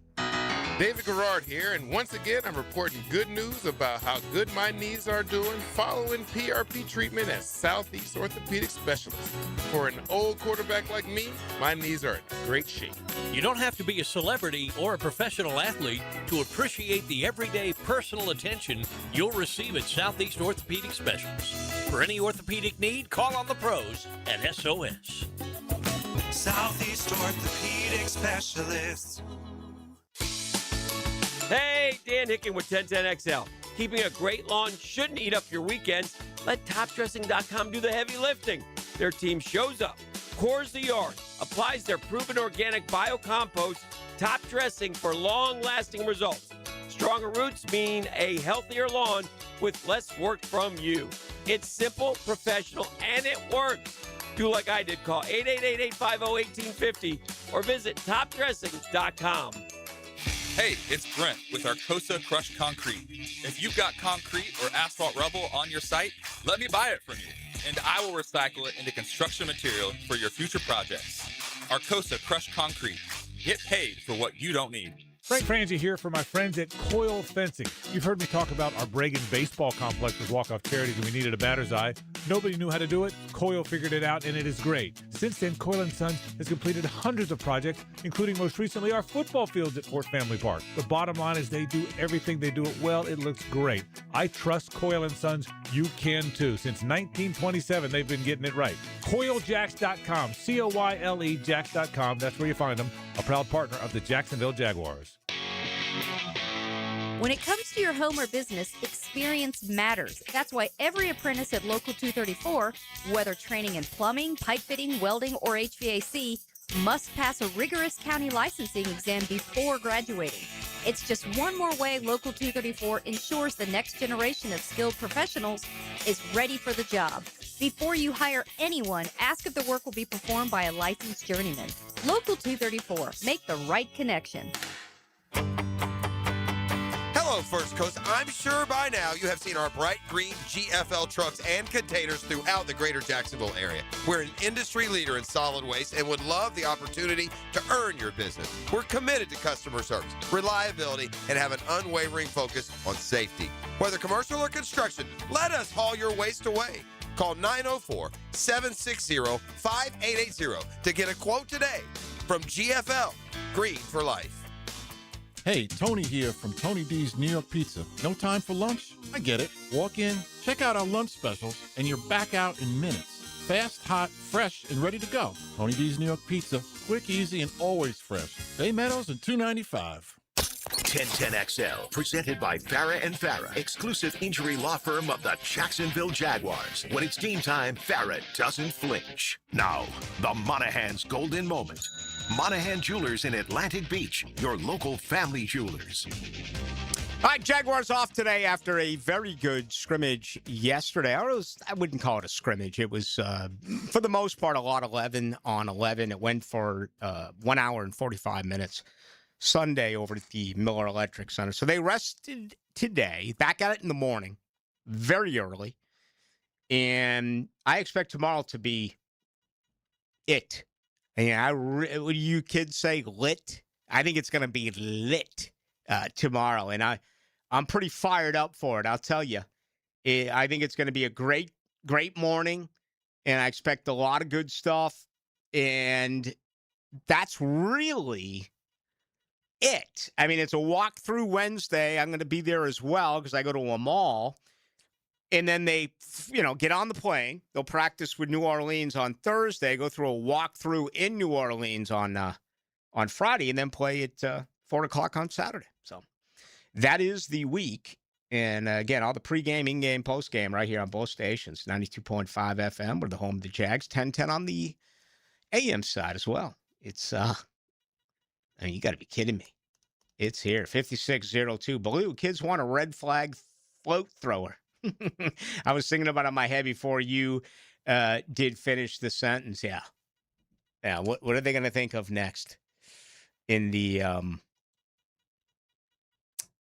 David Garrard here, and once again, I'm reporting good news about how good my knees are doing following PRP treatment at Southeast Orthopedic Specialists. For an old quarterback like me, my knees are in great shape. You don't have to be a celebrity or a professional athlete to appreciate the everyday personal attention you'll receive at Southeast Orthopedic Specialists. For any orthopedic need, call on the pros at SOS. Southeast Orthopedic Specialists. Hey, Dan Hicken with 1010XL. Keeping a great lawn shouldn't eat up your weekends. Let TopDressing.com do the heavy lifting. Their team shows up, cores the yard, applies their proven organic biocompost, Top Dressing for long-lasting results. Stronger roots mean a healthier lawn with less work from you. It's simple, professional, and it works. Do like I did. Call 888-850-1850 or visit TopDressing.com. Hey, it's Brent with Arcosa Crushed Concrete. If you've got concrete or asphalt rubble on your site, let me buy it from you, and I will recycle it into construction material for your future projects. Arcosa Crushed Concrete. Get paid for what you don't need. Frank Frangie here for my friends at Coyle Fencing. You've heard me talk about our Bregan baseball complex with walk-off charities, and we needed a batter's eye. Nobody knew how to do it. Coyle figured it out, and it is great. Since then, Coyle & Sons has completed hundreds of projects, including most recently our football fields at Fort Family Park. The bottom line is they do everything. They do it well. It looks great. I trust Coyle & Sons. You can too. Since 1927, they've been getting it right. CoyleJacks.com, C-O-Y-L-E Jacks.com. That's where you find them. A proud partner of the Jacksonville Jaguars. When it comes to your home or business, experience matters. That's why every apprentice at Local 234, whether training in plumbing, pipe fitting, welding, or HVAC, must pass a rigorous county licensing exam before graduating. It's just one more way Local 234 ensures the next generation of skilled professionals is ready for the job. Before you hire anyone, ask if the work will be performed by a licensed journeyman. Local 234, make the right connection. Hello, First Coast. I'm sure by now you have seen our bright green GFL trucks and containers throughout the greater Jacksonville area. We're an industry leader in solid waste and would love the opportunity to earn your business. We're committed to customer service, reliability, and have an unwavering focus on safety. Whether commercial or construction, let us haul your waste away. Call 904-760-5880 to get a quote today from GFL, Green for Life. Hey, Tony here from Tony D's New York Pizza. No time for lunch? I get it. Walk in, check out our lunch specials, and you're back out in minutes. Fast, hot, fresh, and ready to go. Tony D's New York Pizza. Quick, easy, and always fresh. Bay Meadows and $2.95. 1010XL, presented by Farah and Farah, exclusive injury law firm of the Jacksonville Jaguars. When it's game time, Farah doesn't flinch. Now, the Monahan's golden moment. Monahan Jewelers in Atlantic Beach, your local family jewelers. All right, Jaguars off today after a very good scrimmage yesterday. I wouldn't call it a scrimmage. It was, for the most part, a lot 11 on 11. It went for 1 hour and 45 minutes Sunday over at the Miller Electric Center. So they rested today, back at it in the morning, very early. And I expect tomorrow to be it. And what do you kids say, lit? I think it's going to be lit tomorrow. And I'm pretty fired up for it, I'll tell you. I think it's going to be a great, great morning. And I expect a lot of good stuff. And that's really it. I mean, it's a walkthrough Wednesday. I'm going to be there as well because I go to a mall. And then they, get on the plane. They'll practice with New Orleans on Thursday, go through a walkthrough in New Orleans on Friday, and then play at 4 o'clock on Saturday. So that is the week. And, again, all the pregame, in-game, postgame right here on both stations, 92.5 FM. We're the home of the Jags, 1010 on the AM side as well. It's, you got to be kidding me. It's here, 5602. Ballou, kids want a red flag float thrower. I was thinking about it in my head before you did finish the sentence. Yeah. What are they going to think of next in the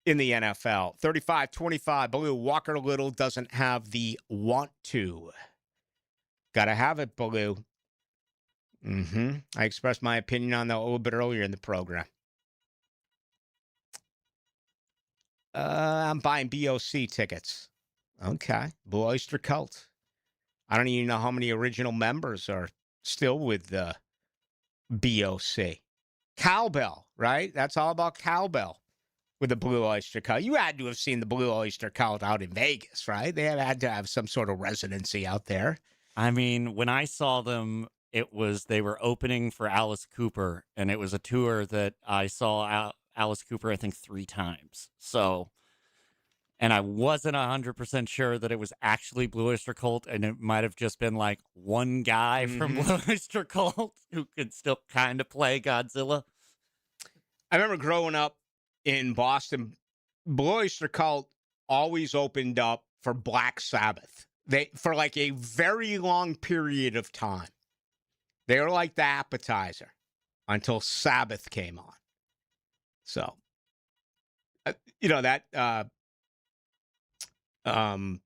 NFL? 35-25. Ballou, Walker Little doesn't have the want to. Got to have it, Ballou. I expressed my opinion on that a little bit earlier in the program. I'm buying BOC tickets. Okay. Blue Oyster Cult. I don't even know how many original members are still with the BOC. Cowbell, right? That's all about cowbell with the Blue Oyster Cult. You had to have seen the Blue Oyster Cult out in Vegas, right? They had to have some sort of residency out there. I mean, when I saw them, they were opening for Alice Cooper, and it was a tour that I saw Alice Cooper, I think, 3 times. So, and I wasn't 100% sure that it was actually Blue Oyster Cult, and it might have just been like one guy from Blue Oyster Cult who could still kind of play Godzilla. I remember growing up in Boston, Blue Oyster Cult always opened up for Black Sabbath. For like a very long period of time. They were like the appetizer until Sabbath came on. So, that Come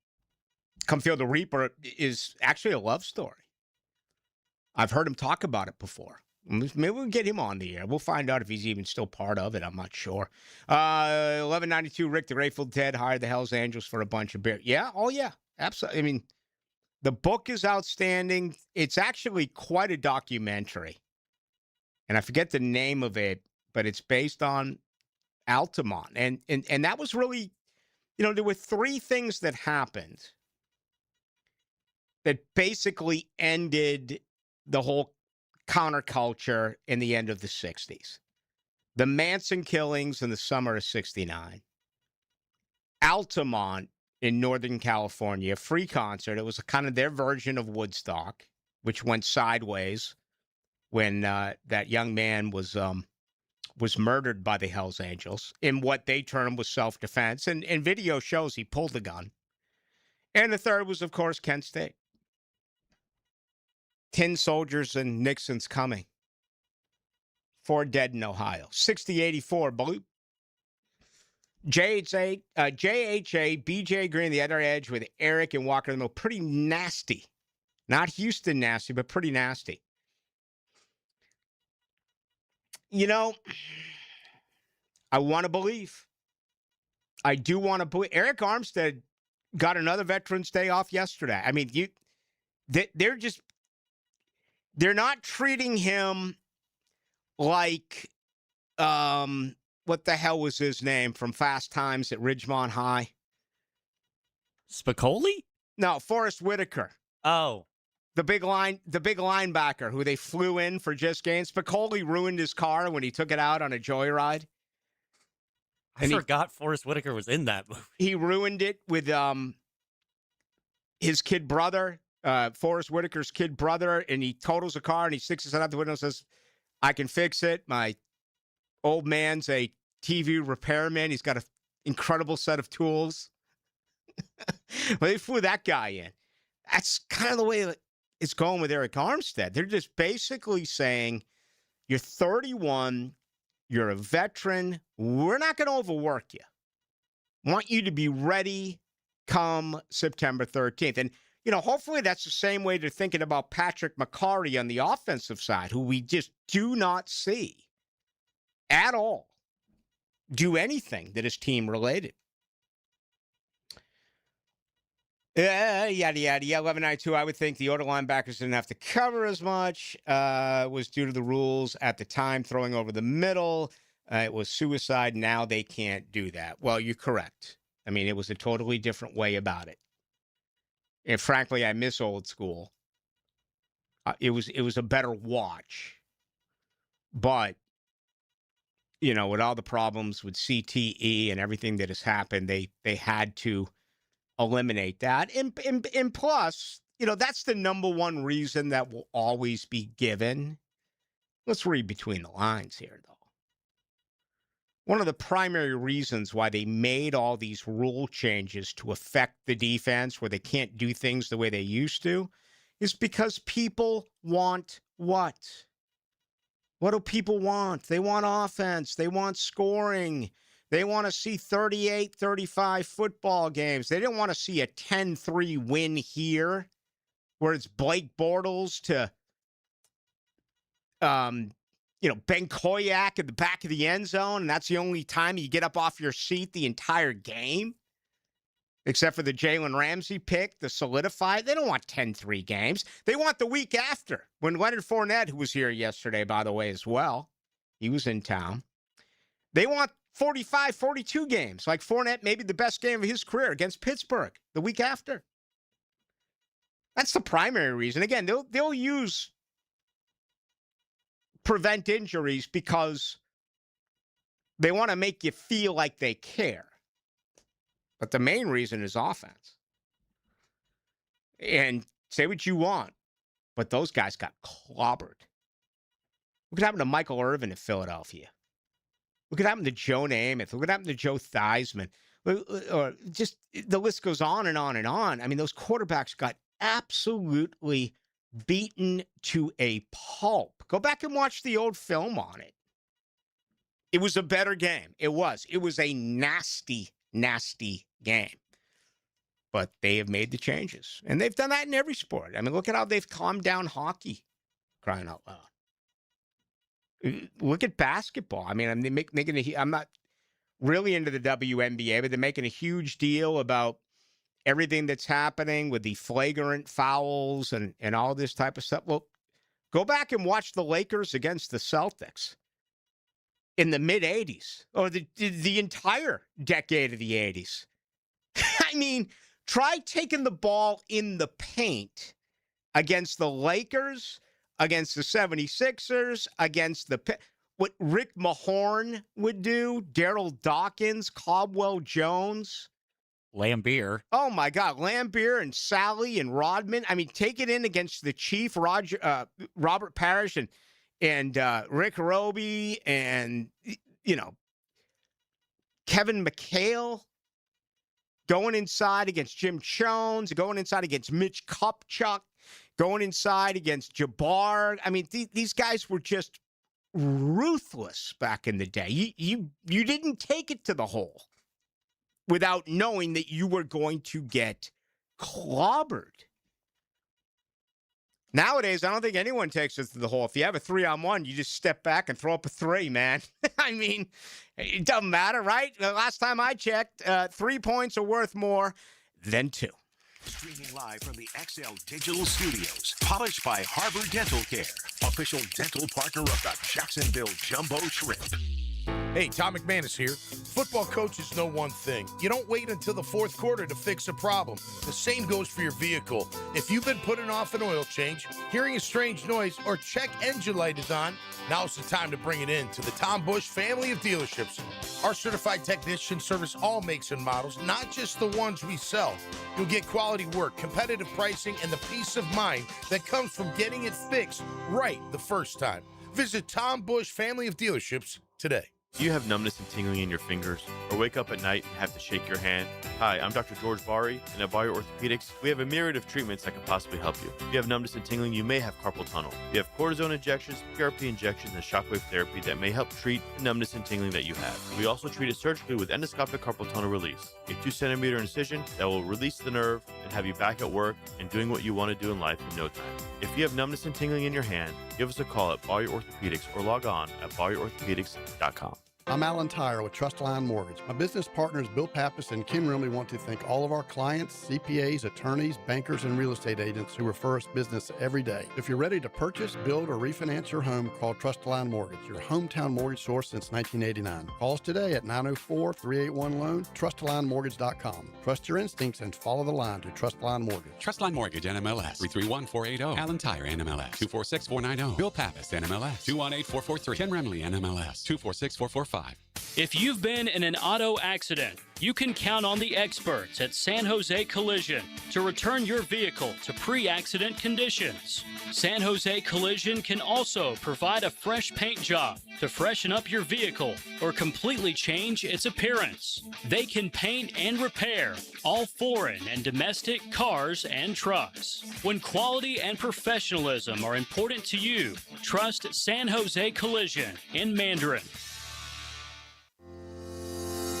Feel the Reaper is actually a love story. I've heard him talk about it before. Maybe we'll get him on the air. We'll find out if he's even still part of it. I'm not sure. 1192, Rick the Grateful Dead hired the Hells Angels for a bunch of beer. Yeah? Oh, yeah. Absolutely. I mean, the book is outstanding. It's actually quite a documentary. And I forget the name of it, but it's based on Altamont. And that was really, there were 3 things that happened that basically ended the whole counterculture in the end of the 60s. The Manson killings in the summer of 69. Altamont in Northern California, free concert. It was kind of their version of Woodstock, which went sideways when that young man was murdered by the Hells Angels in what they termed was self-defense. And video shows he pulled the gun. And the third was, of course, Kent State. 10 soldiers and Nixon's coming. 4 dead in Ohio. 6084, Ballou. JHA, BJ Green, the other edge with Eric and Walker in the middle. Pretty nasty. Not Houston nasty, but pretty nasty. I want to believe. I do want to believe. Eric Armstead got another Veterans Day off yesterday. I mean, they're not treating him like, what the hell was his name from Fast Times at Ridgemont High? Spicoli? No, Forrest Whitaker. Oh. The big linebacker who they flew in for just gains. Spicoli ruined his car when he took it out on a joyride. I forgot Forrest Whitaker was in that movie. He ruined it with his kid brother, Forrest Whitaker's kid brother, and he totals a car and he sticks his head out the window and says, I can fix it. My old man's a TV repairman. He's got an incredible set of tools. Well, they flew that guy in. That's kind of the way it's going with Eric Armstead. They're just basically saying, you're 31, you're a veteran, we're not going to overwork you. Want you to be ready come September 13th. And, hopefully that's the same way they're thinking about Patrick McCarry on the offensive side, who we just do not see at all do anything that is team related. Yada, yada, yada. 1192, I would think the order linebackers didn't have to cover as much. Was due to the rules at the time, throwing over the middle. It was suicide. Now they can't do that. Well, you're correct. I mean, it was a totally different way about it. And frankly, I miss old school. It was a better watch. But, with all the problems with CTE and everything that has happened, they had to eliminate that. And plus, that's the number one reason that will always be given. Let's read between the lines here, though. One of the primary reasons why they made all these rule changes to affect the defense where they can't do things the way they used to is because people want what? What do people want? They want offense. They want scoring. They want to see 38, 35 football games. They didn't want to see a 10-3 win here where it's Blake Bortles to, Ben Koyak at the back of the end zone, and that's the only time you get up off your seat the entire game, except for the Jalen Ramsey pick, the solidify. They don't want 10-3 games. They want the week after, when Leonard Fournette, who was here yesterday, by the way, as well, he was in town. They want 45, 42 games, like Fournette, maybe the best game of his career against Pittsburgh the week after. That's the primary reason. Again, they'll use prevent injuries because they want to make you feel like they care. But the main reason is offense. And say what you want, but those guys got clobbered. Look what happened to Michael Irvin in Philadelphia. Look what happened to Joe Namath. Look what happened to Joe Theismann. Or just the list goes on and on and on. I mean, those quarterbacks got absolutely beaten to a pulp. Go back and watch the old film on it. It was a better game. It was. It was a nasty, nasty game. But they have made the changes. And they've done that in every sport. I mean, look at how they've calmed down hockey, crying out loud. Look at basketball. I mean, I'm not really into the WNBA, but they're making a huge deal about everything that's happening with the flagrant fouls and all this type of stuff. Well, go back and watch the Lakers against the Celtics in the mid-'80s, or the entire decade of the 80s. I mean, try taking the ball in the paint against the Lakers, against the 76ers, against what Rick Mahorn would do, Daryl Dawkins, Caldwell Jones. Lambeer. Oh, my God. Lambeer and Sally and Rodman. I mean, take it in against the Chief, Robert Parrish and Rick Roby and, Kevin McHale. Going inside against Jim Jones, going inside against Mitch Kupchak, going inside against Jabbar. I mean, these guys were just ruthless back in the day. You didn't take it to the hole without knowing that you were going to get clobbered. Nowadays, I don't think anyone takes it to the hole. If you have a 3-on-1, you just step back and throw up a 3, man. I mean, it doesn't matter, right? The last time I checked, 3 points are worth more than 2. Streaming live from the XL Digital Studios. Polished by Harbor Dental Care. Official dental partner of the Jacksonville Jumbo Shrimp. Hey, Tom McManus here. Football coaches know one thing. You don't wait until the fourth quarter to fix a problem. The same goes for your vehicle. If you've been putting off an oil change, hearing a strange noise, or check engine light is on, now's the time to bring it in to the Tom Bush family of dealerships. Our certified technicians service all makes and models, not just the ones we sell. You'll get quality work, competitive pricing, and the peace of mind that comes from getting it fixed right the first time. Visit Tom Bush family of dealerships today. Do you have numbness and tingling in your fingers, or wake up at night and have to shake your hand? Hi, I'm Dr. George Bari, and at Ballou Orthopedics, we have a myriad of treatments that can possibly help you. If you have numbness and tingling, you may have carpal tunnel. We have cortisone injections, PRP injections, and shockwave therapy that may help treat the numbness and tingling that you have. We also treat it surgically with endoscopic carpal tunnel release, a 2-centimeter incision that will release the nerve and have you back at work and doing what you want to do in life in no time. If you have numbness and tingling in your hand, give us a call at Ballou Orthopedics or log on at BallouOrthopedics.com. I'm Alan Tyre with Trustline Mortgage. My business partners Bill Pappas and Ken Rimley want to thank all of our clients, CPAs, attorneys, bankers, and real estate agents who refer us business every day. If you're ready to purchase, build, or refinance your home, call Trustline Mortgage, your hometown mortgage source since 1989. Call us today at 904-381-LOAN, TrustlineMortgage.com. Trust your instincts and follow the line to Trustline Mortgage. Trustline Mortgage, NMLS, 331480. Alan Tyre, NMLS, 246490. Bill Pappas, NMLS, 218443. Ken Rimley, NMLS, 246445. If you've been in an auto accident, you can count on the experts at San Jose Collision to return your vehicle to pre-accident conditions. San Jose Collision can also provide a fresh paint job to freshen up your vehicle or completely change its appearance. They can paint and repair all foreign and domestic cars and trucks. When quality and professionalism are important to you, trust San Jose Collision in Mandarin.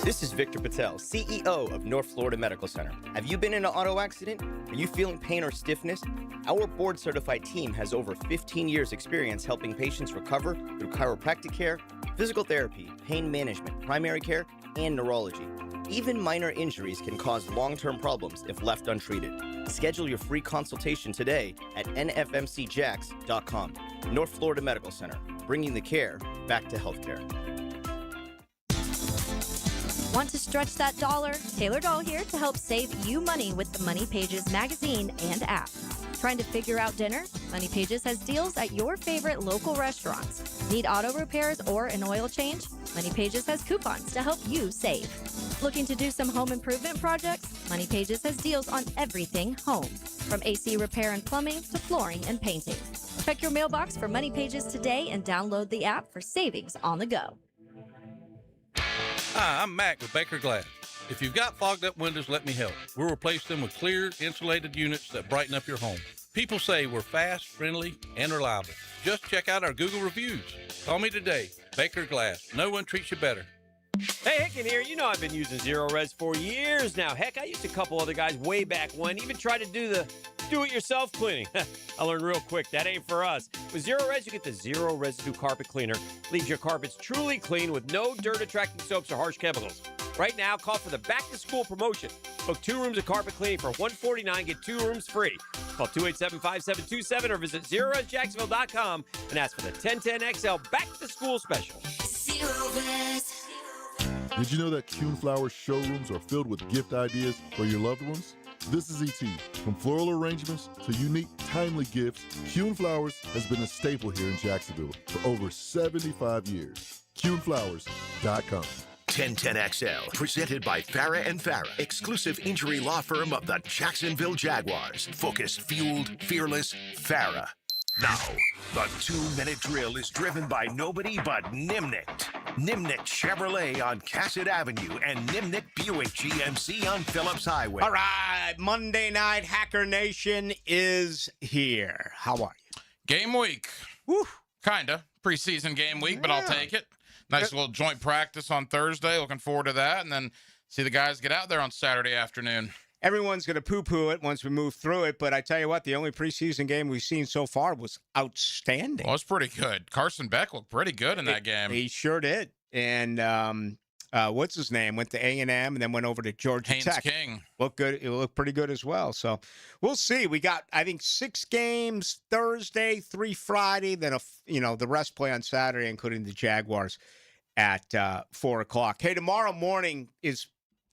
This is Victor Patel, CEO of North Florida Medical Center. Have you been in an auto accident? Are you feeling pain or stiffness? Our board-certified team has over 15 years' experience helping patients recover through chiropractic care, physical therapy, pain management, primary care, and neurology. Even minor injuries can cause long-term problems if left untreated. Schedule your free consultation today at nfmcjax.com. North Florida Medical Center, bringing the care back to healthcare. Want to stretch that dollar? Taylor Doll here to help save you money with the Money Pages magazine and app. Trying to figure out dinner? Money Pages has deals at your favorite local restaurants. Need auto repairs or an oil change? Money Pages has coupons to help you save. Looking to do some home improvement projects? Money Pages has deals on everything home, from AC repair and plumbing to flooring and painting. Check your mailbox for Money Pages today and download the app for savings on the go. Hi, I'm Mac with Baker Glass. If you've got fogged up windows, let me help. We'll replace them with clear, insulated units that brighten up your home. People say we're fast, friendly, and reliable. Just check out our Google reviews. Call me today. Baker Glass. No one treats you better. Hey, Hicken here. You know I've been using Zero Res for years now. Heck, I used a couple other guys way back when, even tried to do the do-it-yourself cleaning. I learned real quick, that ain't for us. With Zero Res, you get the zero residue carpet cleaner. Leaves your carpets truly clean with no dirt-attracting soaps or harsh chemicals. Right now, call for the back-to-school promotion. Book 2 rooms of carpet cleaning for $149, get 2 rooms free. Call 287-5727 or visit ZeroResJacksonville.com and ask for the 1010XL back-to-school special. Zero Res. Did you know that Kuhn Flowers showrooms are filled with gift ideas for your loved ones? This is E.T. From floral arrangements to unique, timely gifts, Kuhn Flowers has been a staple here in Jacksonville for over 75 years. KuhnFlowers.com. 1010XL, presented by Farah and Farah, exclusive injury law firm of the Jacksonville Jaguars. Focused, fueled, fearless, Farah. Now, the 2-minute drill is driven by nobody but Nimnicht. Nimnicht Chevrolet on Cassett Avenue and Nimnicht Buick GMC on Phillips Highway. All right, Monday Night Hacker Nation is here. How are you? Game week. Woo. Kinda. Preseason game week, but I'll take it. Nice little joint practice on Thursday. Looking forward to that. And then see the guys get out there on Saturday afternoon. Everyone's going to poo-poo it once we move through it, but I tell you what, the only preseason game we've seen so far was outstanding. Well, it's pretty good. Carson Beck looked pretty good in that game. He sure did. And what's his name? Went to A&M and then went over to Georgia Haynes Tech. King. Looked good. It looked pretty good as well. So we'll see. We got, I think, 6 games Thursday, 3 Friday, then the rest play on Saturday, including the Jaguars at 4 o'clock. Hey, tomorrow morning is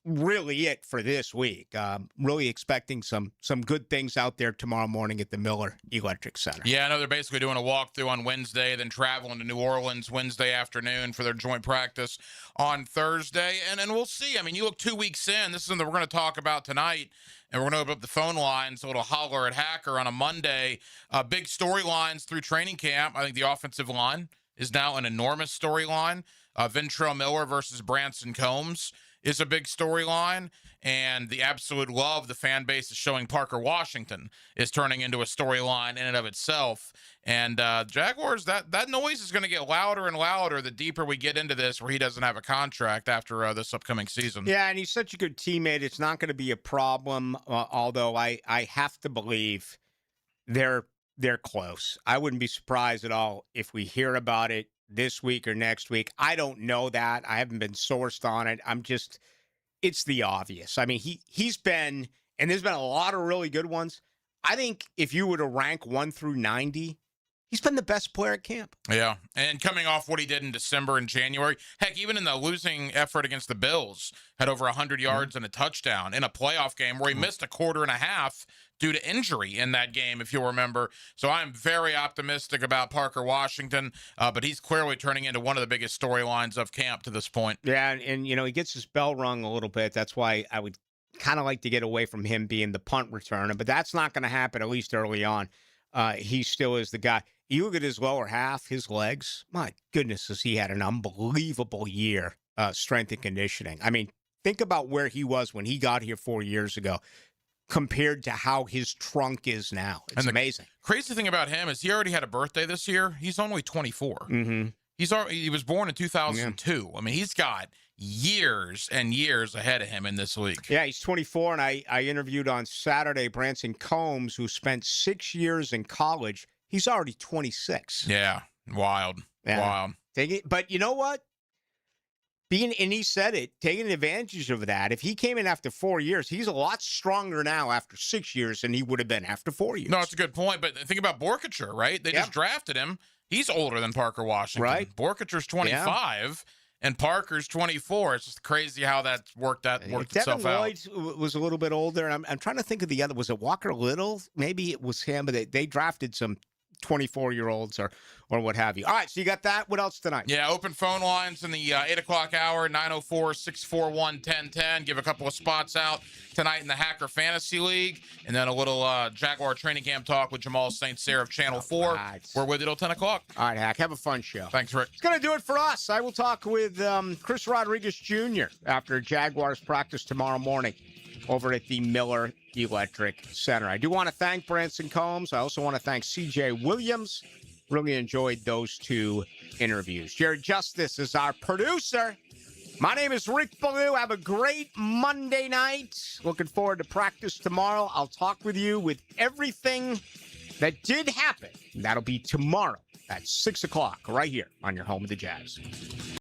really it for this week. Really expecting some good things out there tomorrow morning at the Miller Electric Center. Yeah, I know they're basically doing a walkthrough on Wednesday, then traveling to New Orleans Wednesday afternoon for their joint practice on Thursday. And we'll see. I mean, you look 2 weeks in. This is something we're going to talk about tonight. And we're going to open up the phone lines, a little holler at Hacker on a Monday. Big storylines through training camp. I think the offensive line is now an enormous storyline. Ventrell Miller versus Branson Combs is a big storyline, and the absolute love the fan base is showing Parker Washington is turning into a storyline in and of itself. And Jaguars, that noise is going to get louder and louder the deeper we get into this, where he doesn't have a contract after this upcoming season. Yeah, and he's such a good teammate. It's not going to be a problem, although I have to believe they're close. I wouldn't be surprised at all if we hear about it this week or next week. I don't know that. I haven't been sourced on it. It's the obvious. I mean, he's been, and there's been a lot of really good ones. I think if you were to rank 1 through 90, he's been the best player at camp. Yeah, and coming off what he did in December and January, heck, even in the losing effort against the Bills, had over 100 yards and a touchdown in a playoff game where he missed a quarter and a half due to injury in that game, if you'll remember. So I'm very optimistic about Parker Washington, but he's clearly turning into one of the biggest storylines of camp to this point. Yeah, and he gets his bell rung a little bit. That's why I would kind of like to get away from him being the punt returner, but that's not going to happen, at least early on. He still is the guy. You look at his lower half, his legs, my goodness, has he had an unbelievable year, strength and conditioning. I mean, think about where he was when he got here 4 years ago compared to how his trunk is now. It's amazing. Crazy thing about him is he already had a birthday this year. He's only 24. Mm-hmm. He was born in 2002. I mean, he's got years and years ahead of him in this league. Yeah, he's 24, and I interviewed on Saturday Branson Combs, who spent 6 years in college. He's already 26. Yeah, wild. But you know what? And he said it, taking advantage of that. If he came in after 4 years, he's a lot stronger now after 6 years than he would have been after 4 years. No, it's a good point. But think about Borkacher, right? They just drafted him. He's older than Parker Washington. Right. Borkacher's 25, and Parker's 24. It's just crazy how that worked itself out. Devin Lloyd was a little bit older, and I'm trying to think of the other. Was it Walker Little? Maybe it was him, but they drafted some 24-year-olds or what have you. All right, so you got that. What else tonight? Yeah, open phone lines in the 8 o'clock hour, 904-641-1010. Give a couple of spots out tonight in the Hacker Fantasy League, and then a little Jaguar training camp talk with Jamal St. Cyr of Channel 4. Right. We're with you till 10 o'clock. All right, Hack, have a fun show. Thanks, Rick. It's going to do it for us. I will talk with Chris Rodriguez Jr. after Jaguars practice tomorrow morning over at the Miller Electric Center. I do want to thank Branson Combs. I also want to thank C.J. Williams. Really enjoyed those two interviews. Jared Justice is our producer. My name is Rick Ballou. Have a great Monday night. Looking forward to practice tomorrow. I'll talk with you with everything that did happen. That'll be tomorrow at 6 o'clock right here on your home of the Jags.